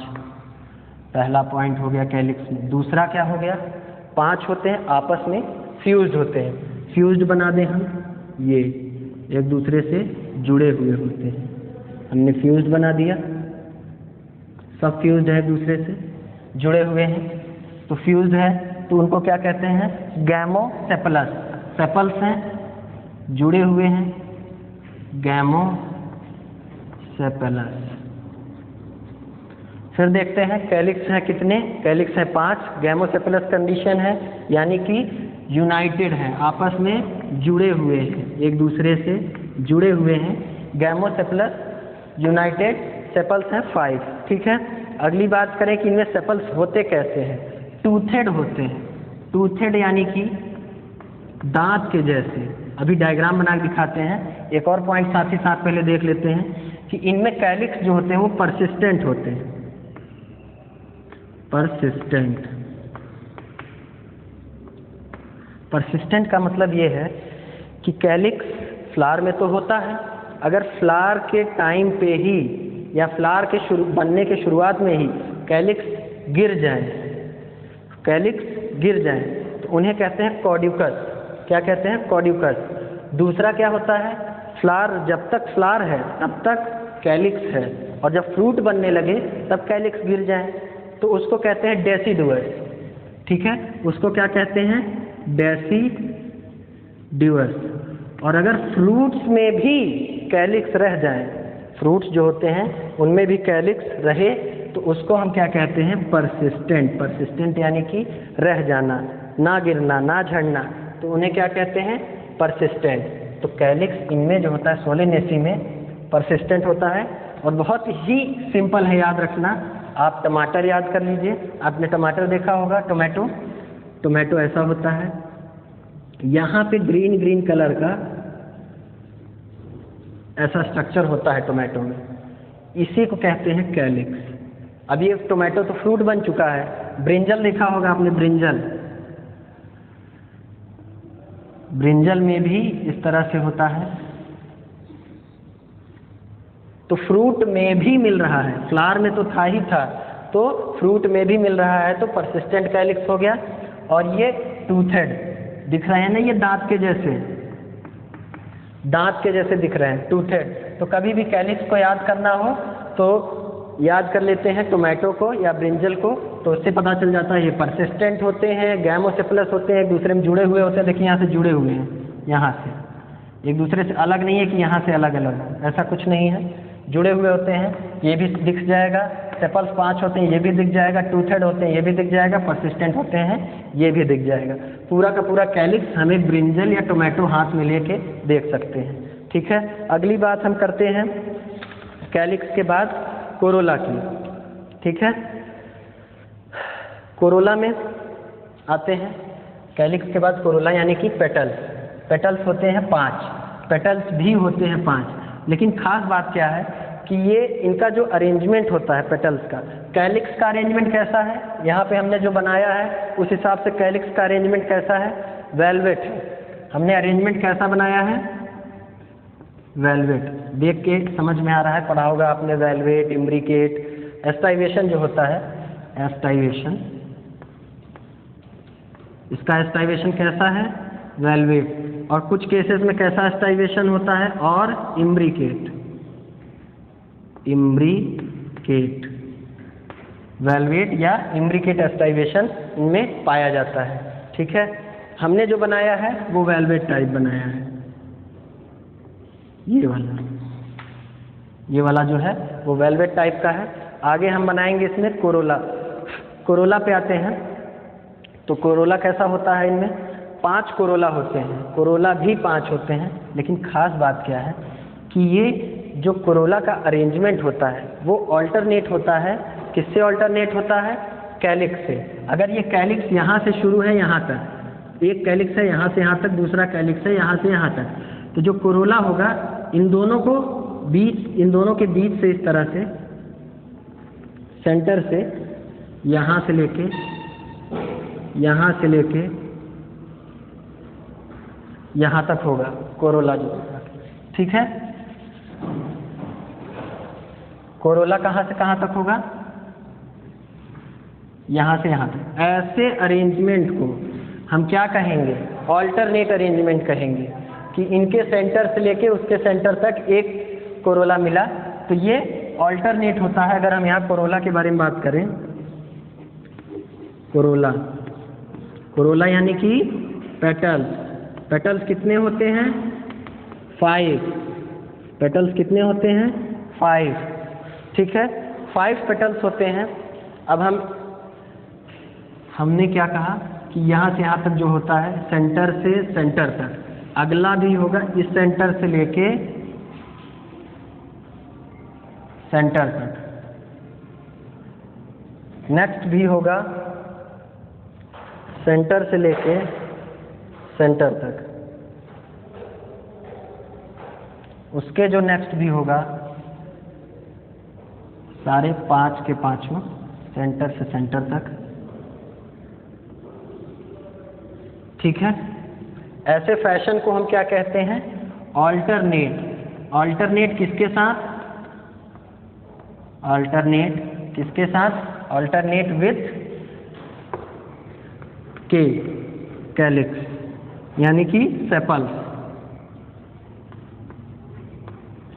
पहला पॉइंट हो गया कैलिक्स में। दूसरा क्या हो गया, 5 होते हैं, आपस में फ्यूज्ड होते हैं। फ्यूज्ड बना दें हम, ये एक दूसरे से जुड़े हुए होते हैं, हमने फ्यूज्ड बना दिया, सब फ्यूज्ड है, एक दूसरे से जुड़े हुए हैं। तो फ्यूज्ड है तो उनको क्या कहते हैं, गैमोसेपलस। सेपल्स हैं, जुड़े हुए हैं, गैमोसेपलस। फिर देखते हैं कैलिक्स हैं कितने, कैलिक्स हैं 5, गैमोसेपलस कंडीशन है, यानी कि यूनाइटेड है, आपस में जुड़े हुए हैं, एक दूसरे से जुड़े हुए हैं। गैमोसेपलस यूनाइटेड, सेपल्स हैं 5, ठीक है। अगली बात करें कि इनमें सेपल्स होते कैसे हैं, टूथेड होते हैं। टूथेड यानी कि दांत के जैसे। अभी डायग्राम बना के दिखाते हैं। एक और पॉइंट साथ ही साथ पहले देख लेते हैं कि इनमें कैलिक्स जो होते हैं वो परसिस्टेंट होते हैं। परसिस्टेंट, परसिस्टेंट का मतलब ये है कि कैलिक्स फ्लावर में तो होता है, अगर फ्लावर के टाइम पे ही या फ्लावर के बनने के शुरुआत में ही कैलिक्स गिर जाए, कैलिक्स गिर जाए तो उन्हें कहते हैं कॉड्यूकस। क्या कहते हैं, कॉड्यूकस। दूसरा क्या होता है, फ्लावर, जब तक फ्लावर है तब तक कैलिक्स है, और जब फ्रूट बनने लगे तब कैलिक्स गिर जाए तो उसको कहते हैं डेसिडुअस, ठीक है, उसको क्या कहते हैं, डेसिडुअस। और अगर फ्रूट्स में भी कैलिक्स रह जाए, फ्रूट्स जो होते हैं उनमें भी कैलिक्स रहे तो उसको हम क्या कहते हैं, परसिस्टेंट। परसिस्टेंट यानी कि रह जाना, ना गिरना, ना झड़ना, तो उन्हें क्या कहते हैं, परसिस्टेंट। तो कैलिक्स इनमें जो होता है सोलेनेसी में परसिस्टेंट होता है। और बहुत ही सिंपल है याद रखना, आप टमाटर याद कर लीजिए, आपने टमाटर देखा होगा, टोमेटो, टोमेटो ऐसा होता है, यहाँ पे ग्रीन ग्रीन कलर का ऐसा स्ट्रक्चर होता है टोमेटो में, इसी को कहते हैं कैलिक्स। अब ये टोमेटो तो फ्रूट बन चुका है। ब्रिंजल देखा होगा आपने, ब्रिंजल, ब्रिंजल में भी इस तरह से होता है। तो फ्रूट में भी मिल रहा है, फ्लावर में तो था ही था, तो फ्रूट में भी मिल रहा है, तो परसिस्टेंट कैलिक्स हो गया। और ये टूथेड दिख रहे हैं ना, ये दांत के जैसे दिख रहे हैं, टूथेड। तो कभी भी कैलिक्स को याद करना हो तो याद कर लेते हैं टोमेटो को या ब्रिंजल को, तो उससे पता चल जाता है ये परसिस्टेंट होते हैं, गैमोसेफलस होते हैं, एक दूसरे में जुड़े हुए होते हैं। देखिए यहाँ से जुड़े हुए हैं, यहाँ से एक दूसरे से अलग नहीं है कि यहाँ से अलग अलग हो, ऐसा कुछ नहीं है, जुड़े हुए होते हैं। ये भी दिख जाएगा, सेपल्स 5 होते हैं, ये भी दिख जाएगा, टूथेड होते हैं, ये भी दिख जाएगा, परसिस्टेंट होते हैं, ये भी दिख जाएगा। पूरा का पूरा कैलिक्स हमें ब्रिंजल या टोमेटो हाथ में लेके देख सकते हैं। ठीक है, अगली बात हम करते हैं कैलिक्स के बाद कोरोला की। ठीक है, कोरोला में आते हैं। कैलिक्स के बाद कोरोला यानी कि पेटल्स होते हैं 5, पेटल्स भी होते हैं 5। लेकिन खास बात क्या है कि ये इनका जो अरेंजमेंट होता है पेटल्स का, कैलिक्स का अरेंजमेंट कैसा है, यहाँ पे हमने जो बनाया है उस हिसाब से कैलिक्स का अरेंजमेंट कैसा है, वेलवेट है। हमने अरेंजमेंट कैसा बनाया है, वेलवेट। देख के समझ में आ रहा है, पढ़ा होगा आपने वेलवेट, इम्ब्रिकेट, एस्टाइवेशन जो होता है, एस्टाइवेशन, इसका एस्टाइवेशन कैसा है, वेलवेट। और कुछ केसेस में कैसा एस्टाइवेशन होता है, और इम्ब्रिकेट, वेलवेट या इम्ब्रिकेट एस्टाइवेशन इनमें पाया जाता है। ठीक है, हमने जो बनाया है वो वेलवेट टाइप बनाया है, ये वाला जो है वो वेलवेट टाइप का है। आगे हम बनाएंगे इसमें कोरोला पे आते हैं। तो कोरोला कैसा होता है, इनमें 5 कोरोला होते हैं, कोरोला भी 5 होते हैं। लेकिन खास बात क्या है कि ये जो कोरोला का अरेंजमेंट होता है वो ऑल्टरनेट होता है। किससे ऑल्टरनेट होता है, कैलिक्स से। अगर ये कैलिक्स यहाँ से शुरू है यहाँ तक, एक कैलिक्स है यहाँ से यहाँ तक, दूसरा कैलिक्स है यहाँ से यहाँ तक, तो जो कोरोला होगा इन दोनों के बीच से इस तरह से सेंटर से यहाँ से लेके यहाँ तक होगा कोरोला जो होगा। ठीक है, कोरोला कहाँ से कहाँ तक होगा, यहाँ से यहाँ तक। ऐसे अरेंजमेंट को हम क्या कहेंगे, ऑल्टरनेट अरेंजमेंट कहेंगे, कि इनके सेंटर से लेके उसके सेंटर तक एक कोरोला मिला, तो ये ऑल्टरनेट होता है। अगर हम यहाँ कोरोला के बारे में बात करें, कोरोला यानी कि पेटल्स कितने होते हैं, 5। पेटल्स कितने होते हैं, 5। ठीक है, 5 पेटल्स होते हैं। अब हमने क्या कहा कि यहाँ से यहाँ तक जो होता है सेंटर से सेंटर तक, अगला भी होगा इस सेंटर से लेके सेंटर तक, नेक्स्ट भी होगा सेंटर से लेके सेंटर तक, उसके जो नेक्स्ट भी होगा, सारे 5 के 5 सेंटर से सेंटर तक। ठीक है, ऐसे फैशन को हम क्या कहते हैं, ऑल्टरनेट किसके साथ, ऑल्टरनेट विथ कैलिक्स यानी कि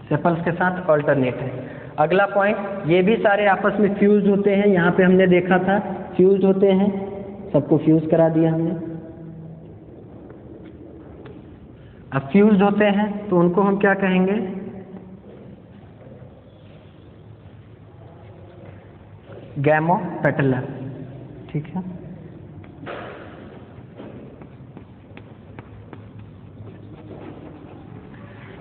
सेपल्स के साथ ऑल्टरनेट है। अगला पॉइंट, ये भी सारे आपस में फ्यूज होते हैं। यहाँ पे हमने देखा था फ्यूज होते हैं, सबको फ्यूज करा दिया हमने। अब फ्यूज होते हैं तो उनको हम क्या कहेंगे, गैमोपेटलस। ठीक है,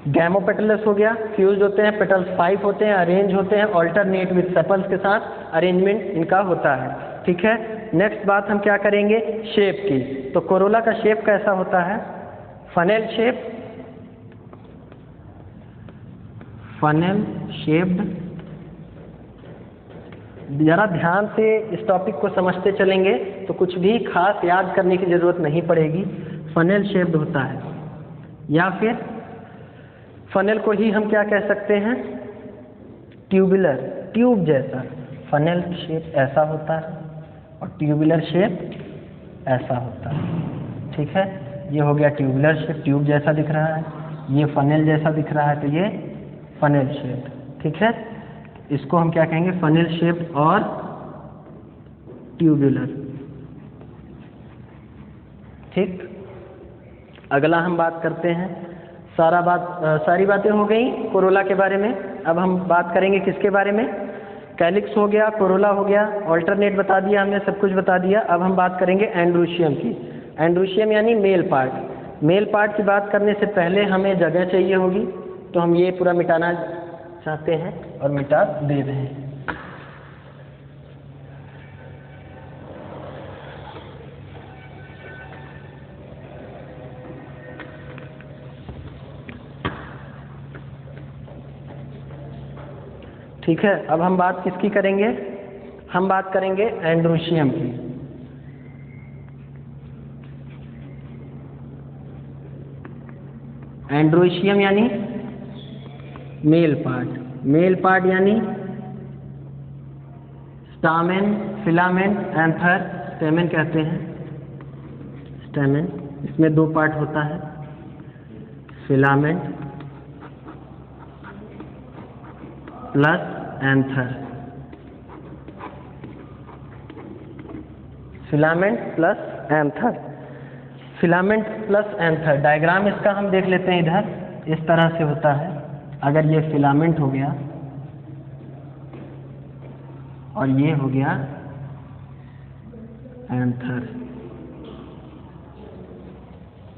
गैमोपेटलस हो गया, फ्यूज होते हैं, पेटल्स 5 होते हैं, अरेंज होते हैं, ऑल्टरनेट विथ सेपल्स के साथ अरेंजमेंट इनका होता है। ठीक है, नेक्स्ट बात हम क्या करेंगे, शेप की। तो कोरोला का शेप कैसा होता है, फनेल शेप्ड। जरा ध्यान से इस टॉपिक को समझते चलेंगे तो कुछ भी खास याद करने की जरूरत नहीं पड़ेगी। फनेल शेप्ड होता है, या फिर फनेल को ही हम क्या कह सकते हैं, ट्यूब जैसा। फनेल शेप ऐसा होता है और ट्यूबुलर शेप ऐसा होता है। ठीक है, ये हो गया ट्यूबुलर शेप, ट्यूब जैसा दिख रहा है, ये फनेल जैसा दिख रहा है, तो ये फनेल शेप। ठीक है, इसको हम क्या कहेंगे, फनेल शेप और ट्यूबुलर। ठीक, अगला हम बात करते हैं, सारी बातें हो गई कोरोला के बारे में। अब हम बात करेंगे किसके बारे में, कैलिक्स हो गया, कोरोला हो गया, ऑल्टरनेट बता दिया हमने, सब कुछ बता दिया। अब हम बात करेंगे एंड्रोशियम की। एंड्रोशियम यानी मेल पार्ट। मेल पार्ट की बात करने से पहले हमें जगह चाहिए होगी, तो हम ये पूरा मिटाना चाहते हैं और मिटा दे रहे हैं। ठीक है, अब हम बात किसकी करेंगे, हम बात करेंगे एंड्रोशियम की। एंड्रोशियम यानी मेल पार्ट, मेल पार्ट यानी स्टामेन, फिलामेंट, एंथर, स्टेमेन कहते हैं, स्टेमेन, इसमें दो पार्ट होता है, filament plus anther, filament plus anther, filament plus anther. Diagram इसका हम देख लेते हैं इधर, इस तरह से होता है। अगर ये फिलामेंट हो गया और ये हो गया एंथर।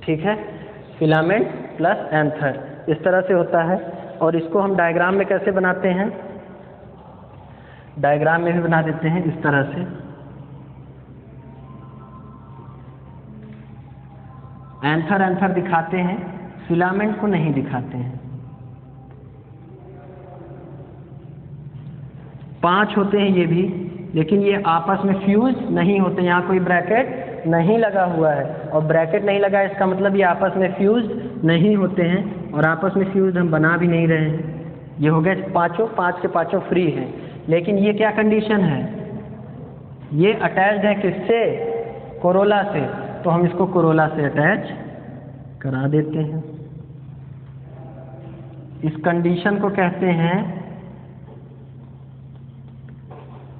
ठीक है, फिलामेंट प्लस एंथर इस तरह से होता है। और इसको हम डायग्राम में कैसे बनाते हैं, डायग्राम में भी बना देते हैं इस तरह से। एंथर एंथर दिखाते हैं, फिलामेंट को नहीं दिखाते हैं। 5 होते हैं ये भी, लेकिन ये आपस में फ्यूज नहीं होते, यहाँ कोई ब्रैकेट नहीं लगा हुआ है। और ब्रैकेट नहीं लगा इसका मतलब ये आपस में फ्यूज नहीं होते हैं, और आपस में फ्यूज हम बना भी नहीं रहे हैं। ये हो गए पाँचों, 5 के 5 फ्री हैं। लेकिन ये क्या कंडीशन है, ये अटैच्ड है किससे, कोरोला से, तो हम इसको कोरोला से अटैच करा देते हैं। इस कंडीशन को कहते हैं,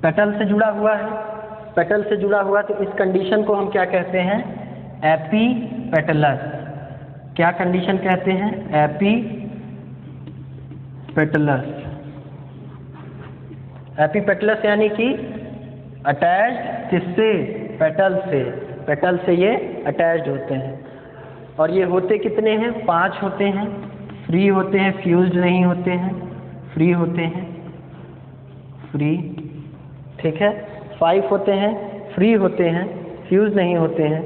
पेटल से जुड़ा हुआ है, पेटल से जुड़ा हुआ, तो इस कंडीशन को हम क्या कहते हैं, एपीपेटलस। क्या कंडीशन कहते हैं, एपीपेटलस। एपीपेटलस यानी कि अटैच्ड किससे, पेटल से, पेटल से ये अटैच्ड होते हैं। और ये होते कितने हैं, 5 होते हैं। फ्री होते हैं, फ्यूज्ड नहीं होते हैं, फ्री होते हैं, फ्री। ठीक है, 5 होते हैं, फ्री होते हैं, फ्यूज नहीं होते हैं।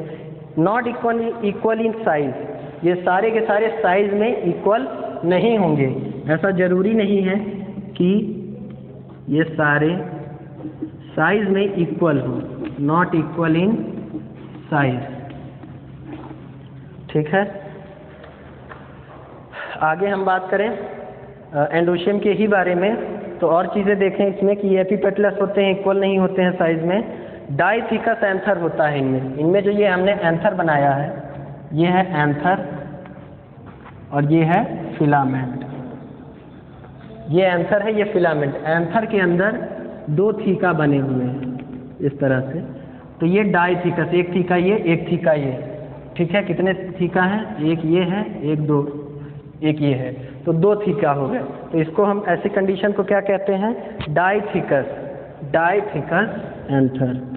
नॉट इक्वल इन साइज, ये सारे के सारे साइज में इक्वल नहीं होंगे। ऐसा जरूरी नहीं है कि ये सारे साइज में इक्वल हो, नॉट इक्वल इन साइज। ठीक है, आगे हम बात करें एंड्रोशियम के ही बारे में, तो और चीज़ें देखें इसमें कि ये एपीपेटलस होते हैं, इक्वल नहीं होते हैं साइज में। डाइथिकस एंथर होता है इनमें जो ये हमने एंथर बनाया है, ये है एंथर और ये है फिलामेंट। ये एंथर है, ये फिलामेंट। एंथर के अंदर 2 थीका बने हुए हैं इस तरह से, तो ये डाइथिकस, एक थीका ये, एक थीका ये। ठीक है, कितने थीका हैं, एक ये है, एक दो, एक ये है, तो 2 थीका हो गए। तो इसको हम ऐसी कंडीशन को क्या कहते हैं, डाइथिकस, डाइथिकस एंथर।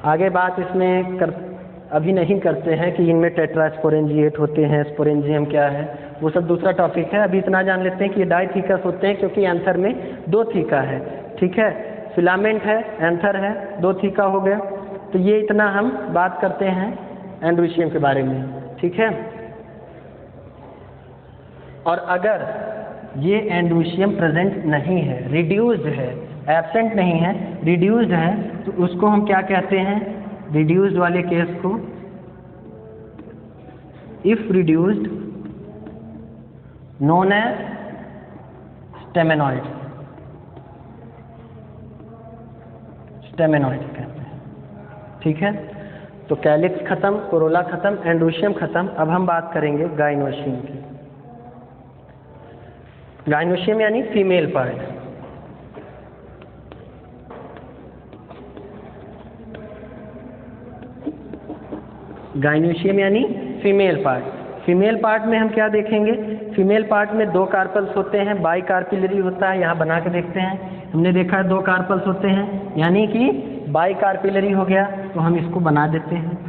आगे बात इसमें अभी नहीं करते हैं कि इनमें टेट्रास्पोरेंजिएट होते हैं, स्पोरेंजियम क्या है, वो सब दूसरा टॉपिक है। अभी इतना जान लेते हैं कि ये डाइथिकस होते हैं क्योंकि एंथर में 2 थीका है। ठीक है, फिलामेंट है, एंथर है, 2 थीका हो गया। तो ये इतना हम बात करते हैं एंड्रोशियम के बारे में। ठीक है, और अगर ये एंड्रोशियम प्रेजेंट नहीं है, रिड्यूस्ड है, एब्सेंट नहीं है, रिड्यूस्ड है, तो उसको हम क्या कहते हैं, रिड्यूस्ड वाले केस को इफ रिड्यूस्ड नोन एज स्टेमेनॉइड, स्टेमेनॉइड कहते हैं। ठीक है, तो कैलिक्स खत्म, कोरोला खत्म, एंड्रोशियम खत्म। अब हम बात करेंगे गाइनोशियम की। गाइनोशियम यानी फीमेल पार्ट। गाइनोशियम यानी फीमेल पार्ट। फीमेल पार्ट में हम क्या देखेंगे? फीमेल पार्ट में दो कार्पल्स होते हैं, बाई कार्पिलरी होता है। यहाँ बना के देखते हैं, हमने देखा है दो कार्पल्स होते हैं, यानी कि बाई कार्पिलरी हो गया। तो हम इसको बना देते हैं।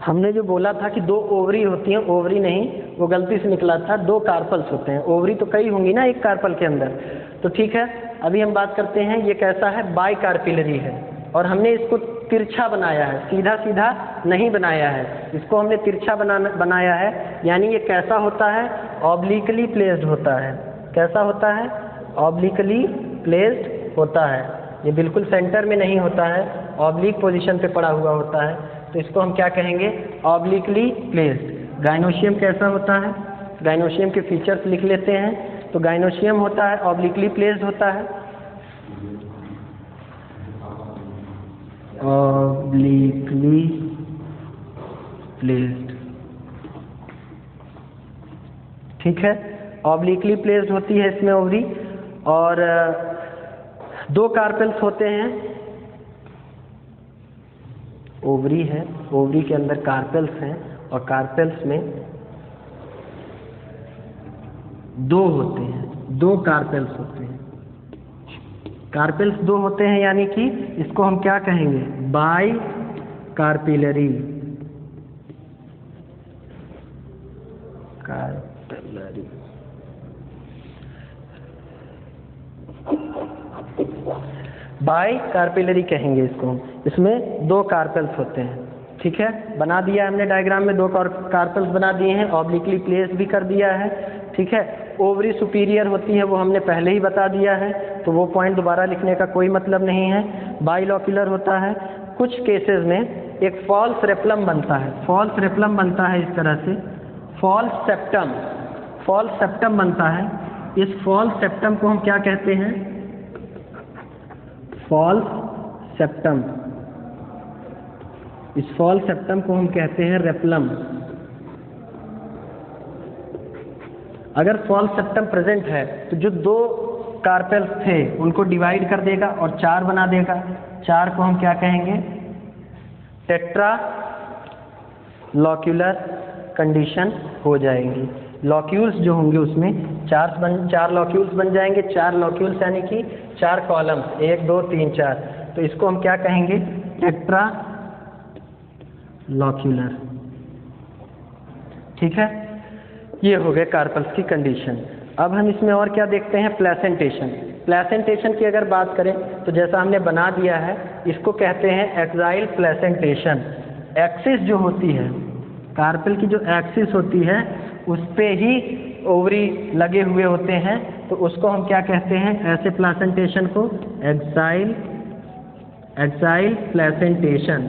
हमने जो बोला था कि दो ओवरी होती हैं, ओवरी नहीं, वो गलती से निकला था, दो कार्पल्स होते हैं। ओवरी तो कई होंगी ना एक कार्पल के अंदर। तो ठीक है, अभी हम बात करते हैं ये कैसा है, बाई कार्पिलरी है। और हमने इसको तिरछा बनाया है, सीधा सीधा नहीं बनाया है, इसको हमने तिरछा बनाया है। यानी ये कैसा होता है, ऑब्लिकली प्लेस्ड होता है। कैसा होता है, ऑब्लिकली प्लेस्ड होता है। ये बिल्कुल सेंटर में नहीं होता है, ऑब्लिक पोजीशन पे पड़ा हुआ होता है। तो इसको हम क्या कहेंगे, ऑब्लिकली प्लेस्ड। गाइनोशियम कैसा होता है, गाइनोशियम के फीचर्स लिख लेते हैं। तो गाइनोशियम होता है ऑब्लिकली प्लेस्ड होता है, ऑब्लिकली प्लेस्ड। ठीक है, ऑब्लिकली प्लेस्ड होती है इसमें ओवरी। और दो कार्पेल्स होते हैं, ओवरी है, ओवरी के अंदर कार्पेल्स हैं, और कार्पेल्स में दो होते हैं, दो कार्पेल्स होते हैं। कार्पेल्स दो होते हैं, यानी कि इसको हम क्या कहेंगे, बाई कार्पिलरी। कार्पिलरी, बाई कार्पिलरी कहेंगे इसको। इसमें दो कार्पेल्स होते हैं। ठीक है, बना दिया हमने डायग्राम में, दो कार्पेल्स बना दिए हैं, ऑब्लिकली प्लेस भी कर दिया है। ठीक है, ओवरी सुपीरियर होती है, वो हमने पहले ही बता दिया है, तो वो पॉइंट दोबारा लिखने का कोई मतलब नहीं है। बाइलॉक्यूलर होता है। कुछ केसेस में एक फॉल्स रेप्लम बनता है, फॉल्स रेप्लम बनता है इस तरह से, फॉल्स सेप्टम, फॉल्स सेप्टम बनता है। इस फॉल्स सेप्टम को हम क्या कहते हैं, फॉल्स सेप्टम। इस फॉल्स सेप्टम को हम कहते हैं रेप्लम। अगर फॉल्स सेप्टम प्रेजेंट है तो जो दो कार्पेल्स थे उनको डिवाइड कर देगा और चार बना देगा। चार को हम क्या कहेंगे, टेट्रा लॉक्यूलर कंडीशन हो जाएंगी। लॉक्यूल्स जो होंगे उसमें चार लॉक्यूल्स बन जाएंगे। चार लॉक्यूल्स यानी कि चार कॉलम्स, 1 2 3 4। तो इसको हम क्या कहेंगे, टेट्रा लॉक्यूलर। ठीक है, ये हो गए कार्पल्स की कंडीशन। अब हम इसमें और क्या देखते हैं, प्लेसेंटेशन। प्लेसेंटेशन की अगर बात करें तो जैसा हमने बना दिया है, इसको कहते हैं एक्साइल प्लेसेंटेशन। एक्सिस जो होती है, कार्पेल की जो एक्सिस होती है उस पे ही ओवरी लगे हुए होते हैं, तो उसको हम क्या कहते हैं, ऐसे प्लेसेंटेशन को एक्साइल प्लेसेंटेशन,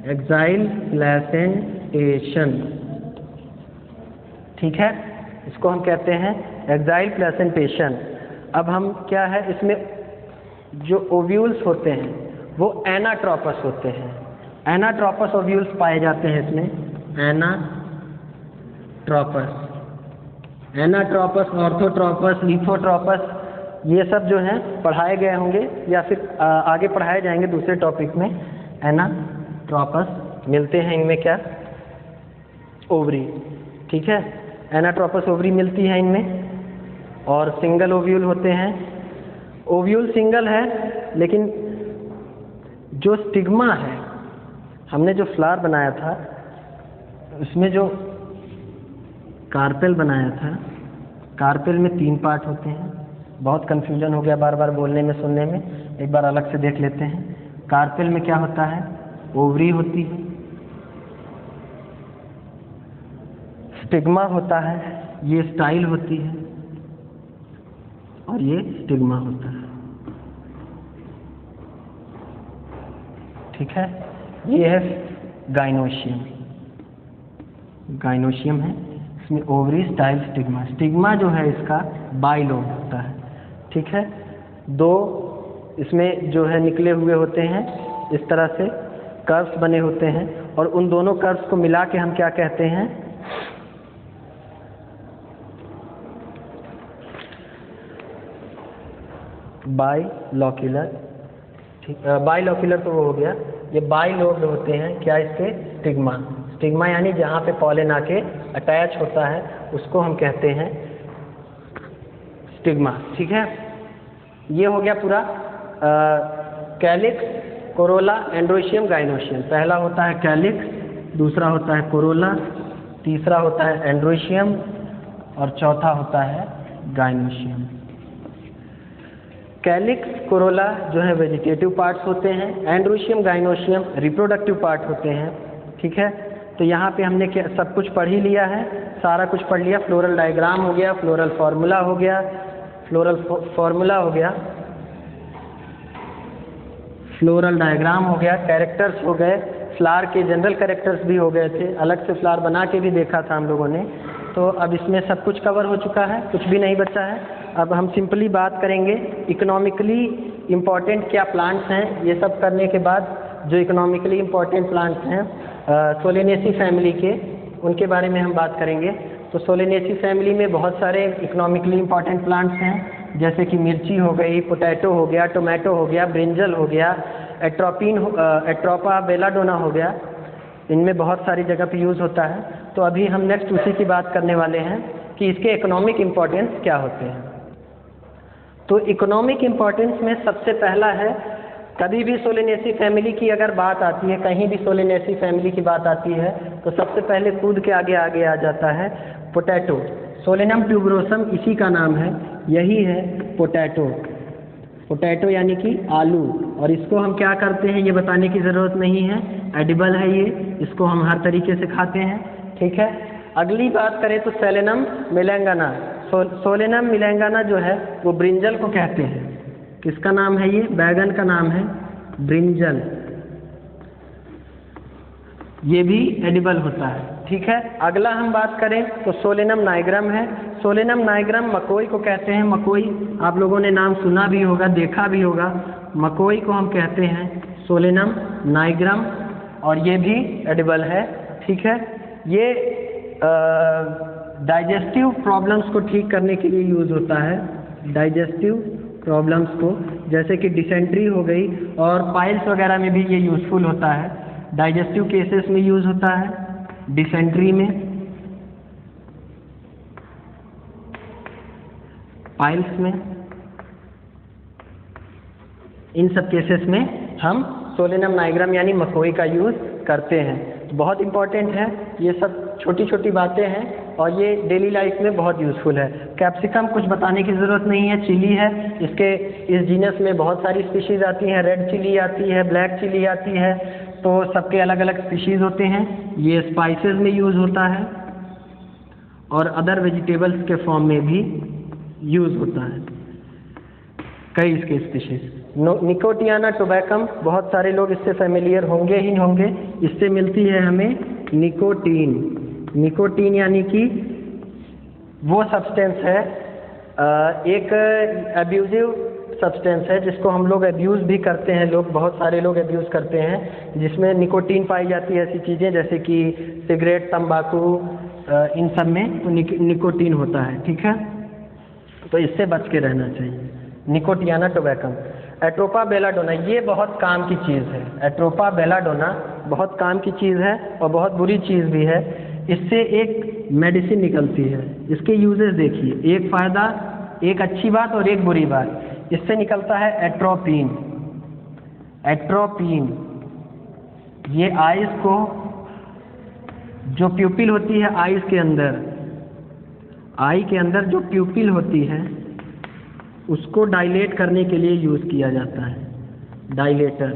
एक्साइल प्लेसेंटेशन। ठीक है, इसको हम कहते हैं एक्साइल प्लेसेंटेशन। अब हम क्या है, इसमें जो ओव्यूल्स होते हैं वो एनाट्रोपस होते हैं। एनाट्रोपस ओव्यूल्स पाए जाते हैं इसमें, एनाट्रोपस, ऑर्थोट्रोपस, लिथोट्रोपस, ये सब जो हैं पढ़ाए गए होंगे या फिर आगे पढ़ाए जाएंगे दूसरे टॉपिक में। एनाट्रोपस मिलते हैं इनमें क्या, ओवरी। ठीक है, एनाट्रोपस ओवरी मिलती है इनमें, और सिंगल ओव्यूल होते हैं। ओव्यूल सिंगल है, लेकिन जो स्टिग्मा है, हमने जो फ्लावर बनाया था उसमें जो कार्पेल बनाया था। कार्पेल में 3 पार्ट होते हैं। बहुत कंफ्यूजन हो गया बार बार बोलने में सुनने में, एक बार अलग से देख लेते हैं। कार्पेल में क्या होता है? ओवरी होती है, स्टिग्मा होता है, ये स्टाइल होती है और ये स्टिग्मा होता है। ठीक है, ये है गाइनोशियम। गाइनोशियम है, इसमें ओवरी, स्टाइल, स्टिग्मा। स्टिग्मा जो है इसका बाइलोब होता है। ठीक है, 2 इसमें जो है निकले हुए होते हैं, इस तरह से कर्व्स बने होते हैं, और उन दोनों कर्व्स को मिला के हम क्या कहते हैं? बाइलॉक्यूलर। ठीक, बाइलॉक्यूलर तो वो हो गया। ये बाइलोब होते हैं क्या इसके? स्टिग्मा। स्टिग्मा यानी जहाँ पे पॉलन आके अटैच होता है उसको हम कहते हैं स्टिग्मा। ठीक है, ये हो गया पूरा कैलिक्स, कोरोला, एंड्रोशियम, गाइनोशियम। पहला होता है कैलिक्स, दूसरा होता है कोरोला, तीसरा होता है एंड्रोशियम और चौथा होता है गाइनोशियम। कैलिक्स, कोरोला जो है वेजिटेटिव पार्ट्स होते हैं, एंड्रोशियम, गाइनोशियम रिप्रोडक्टिव पार्ट होते हैं। ठीक है, तो यहाँ पे हमने क्या सब कुछ पढ़ ही लिया है, सारा कुछ पढ़ लिया। फ्लोरल डायग्राम हो गया, फ्लोरल फार्मूला हो गया, फ्लोरल फार्मूला हो गया, फ्लोरल डायग्राम हो गया, कैरेक्टर्स हो गए, फ्लावर के जनरल कैरेक्टर्स भी हो गए थे, अलग से फ्लावर बना के भी देखा था हम लोगों ने। तो अब इसमें सब कुछ कवर हो चुका है, कुछ भी नहीं बचा है। अब हम सिंपली बात करेंगे इकोनॉमिकली इम्पॉर्टेंट क्या प्लांट्स हैं। ये सब करने के बाद जो इकोनॉमिकली इम्पॉर्टेंट प्लांट्स हैं सोलेनेसी फैमिली के, उनके बारे में हम बात करेंगे। तो सोलेनेसी फैमिली में बहुत सारे इकोनॉमिकली इम्पॉर्टेंट प्लांट्स हैं, जैसे कि मिर्ची हो गई, पोटैटो हो गया, टोमेटो हो गया, ब्रिंजल हो गया, एट्रोपा बेलाडोना हो गया। इनमें बहुत सारी जगह पे यूज़ होता है। तो अभी हम नेक्स्ट उसी की बात करने वाले हैं कि इसके इकोनॉमिक इम्पोर्टेंस क्या होते हैं। तो इकोनॉमिक इम्पोर्टेंस में सबसे पहला है, कभी भी सोलेनेसी फैमिली की अगर बात आती है, कहीं भी सोलेनेसी फैमिली की बात आती है, तो सबसे पहले कूद के आगे आगे आ जाता है पोटैटो। सोलेनम ट्यूबरोसम इसी का नाम है, यही है पोटैटो। पोटैटो यानी कि आलू। और इसको हम क्या करते हैं ये बताने की ज़रूरत नहीं है, एडिबल है ये, इसको हम हर तरीके से खाते हैं। ठीक है, अगली बात करें तो सेलेनम मिलेंगाना। सोलेनम मिलेंगाना जो है वो ब्रिंजल को कहते हैं। किसका नाम है ये? बैगन का नाम है ब्रिंजल। ये भी एडिबल होता है। ठीक है, अगला हम बात करें तो सोलेनम नाइग्रम है। सोलेनम नाइग्रम मकोई को कहते हैं। मकोई आप लोगों ने नाम सुना भी होगा, देखा भी होगा। मकोई को हम कहते हैं सोलेनम नाइग्रम, और ये भी एडिबल है। ठीक है, ये डाइजेस्टिव प्रॉब्लम्स को ठीक करने के लिए यूज़ होता है। डाइजेस्टिव प्रॉब्लम्स को, जैसे कि डिसेंट्री हो गई और पाइल्स वगैरह में भी ये यूज़फुल होता है। डाइजेस्टिव केसेस में यूज़ होता है, डिसेंट्री में, पाइल्स में, इन सब केसेस में हम सोलेनम नाइग्रम यानी मकोई का यूज़ करते हैं। बहुत इम्पॉर्टेंट है, ये सब छोटी छोटी बातें हैं और ये डेली लाइफ में बहुत यूज़फुल है। कैप्सिकम कुछ बताने की ज़रूरत नहीं है, चिली है। इसके इस जीनस में बहुत सारी स्पीशीज़ आती हैं, रेड चिली आती है, ब्लैक चिली आती है, तो सबके अलग अलग स्पीशीज़ होते हैं। ये स्पाइसेस में यूज़ होता है और अदर वेजिटेबल्स के फॉर्म में भी यूज़ होता है, कई इसके स्पीशीज़। निकोटियाना टोबैकम, बहुत सारे लोग इससे फेमिलियर होंगे ही होंगे। इससे मिलती है हमें निकोटीन। निकोटीन यानी कि वो सब्सटेंस है, एक एब्यूजिव सब्सटेंस है जिसको हम लोग एब्यूज़ भी करते हैं। लोग, बहुत सारे लोग एब्यूज़ करते हैं, जिसमें निकोटीन पाई जाती है। ऐसी चीज़ें जैसे कि सिगरेट, तंबाकू, इन सब में तो निकोटीन होता है। ठीक है, तो इससे बच के रहना चाहिए। Nicotiana tabacum. एट्रोपा बेलाडोना, ये बहुत काम की चीज़ है। एट्रोपा बेलाडोना बहुत काम की चीज़ है और बहुत बुरी चीज़ भी है। इससे एक मेडिसिन निकलती है। इसके यूजेस देखिए, एक फ़ायदा, एक अच्छी बात और एक बुरी बात। इससे निकलता है एट्रोपिन। एट्रोपिन ये आइज़ को, जो प्यूपिल होती है आइज़ के अंदर, आई के अंदर जो प्यूपिल होती है उसको डायलेट करने के लिए यूज़ किया जाता है, डायलेटर।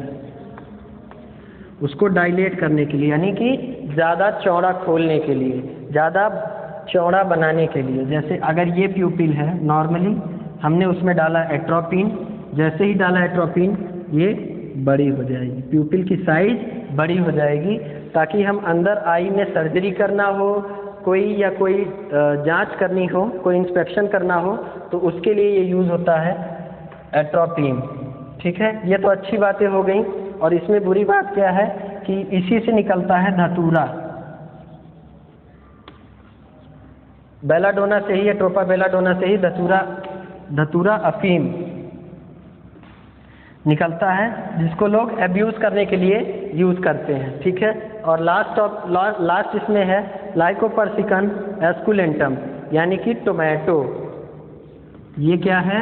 उसको डायलेट करने के लिए यानी कि ज़्यादा चौड़ा खोलने के लिए, ज़्यादा चौड़ा बनाने के लिए। जैसे अगर ये प्यूपिल है, नॉर्मली हमने उसमें डाला एट्रोपिन, जैसे ही डाला एट्रोपिन ये बड़ी हो जाएगी, प्यूपिल की साइज बड़ी हो जाएगी, ताकि हम अंदर आई में सर्जरी करना हो कोई जांच करनी हो, कोई इंस्पेक्शन करना हो, तो उसके लिए ये यूज़ होता है एट्रोपिन। ठीक है, ये तो अच्छी बातें हो गई। और इसमें बुरी बात क्या है कि इसी से निकलता है धतूरा, बेलाडोना से ही, एट्रोपा बेलाडोना से ही धतूरा अफीम निकलता है, जिसको लोग एब्यूज़ करने के लिए यूज़ करते हैं। ठीक है, और लास्ट इसमें है लाइकोपर्सिकन एस्कुलेंटम, यानी कि टोमेटो। ये क्या है?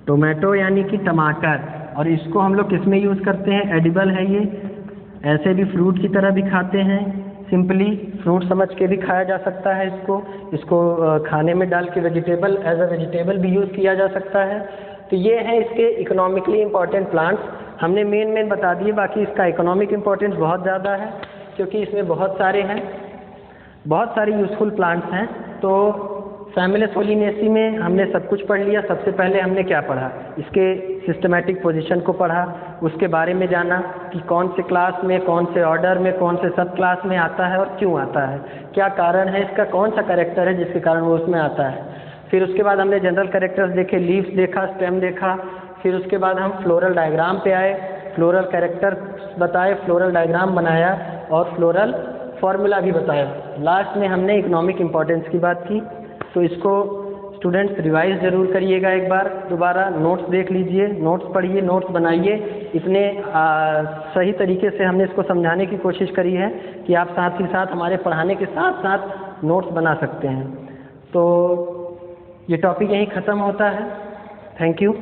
टोमेटो यानी कि टमाटर। और इसको हम लोग किस में यूज़ करते हैं? एडिबल है ये, ऐसे भी फ्रूट की तरह भी खाते हैं, सिंपली फ्रूट समझ के भी खाया जा सकता है इसको खाने में डाल के वेजिटेबल, एज अ वेजिटेबल भी यूज़ किया जा सकता है। तो ये हैं इसके इकोनॉमिकली इम्पॉर्टेंट प्लांट्स। हमने मेन बता दिए, बाकी इसका इकोनॉमिक इम्पोर्टेंस बहुत ज़्यादा है, क्योंकि इसमें बहुत सारे यूज़फुल प्लांट्स हैं। तो फैमिली सोलिनेसी में हमने सब कुछ पढ़ लिया। सबसे पहले हमने क्या पढ़ा? इसके सिस्टमैटिक पोजीशन को पढ़ा, उसके बारे में जाना कि कौन से क्लास में, कौन से ऑर्डर में, कौन से सब क्लास में आता है और क्यों आता है, क्या कारण है इसका, कौन सा कैरेक्टर है जिसके कारण वो उसमें आता है। फिर उसके बाद हमने जनरल कैरेक्टर्स देखे, लीव्स देखा, स्टेम देखा। फिर उसके बाद हम फ्लोरल डायग्राम पे आए, फ्लोरल कैरेक्टर बताए, फ्लोरल डायग्राम बनाया और फ्लोरल फॉर्मूला भी बताया। लास्ट में हमने इकोनॉमिक इम्पोर्टेंस की बात की। तो इसको स्टूडेंट्स रिवाइज ज़रूर करिएगा, एक बार दोबारा नोट्स देख लीजिए, नोट्स पढ़िए, नोट्स बनाइए। इतने सही तरीके से हमने इसको समझाने की कोशिश करी है कि आप साथ ही साथ हमारे पढ़ाने के साथ साथ नोट्स बना सकते हैं। तो ये टॉपिक यहीं ख़त्म होता है। Thank you.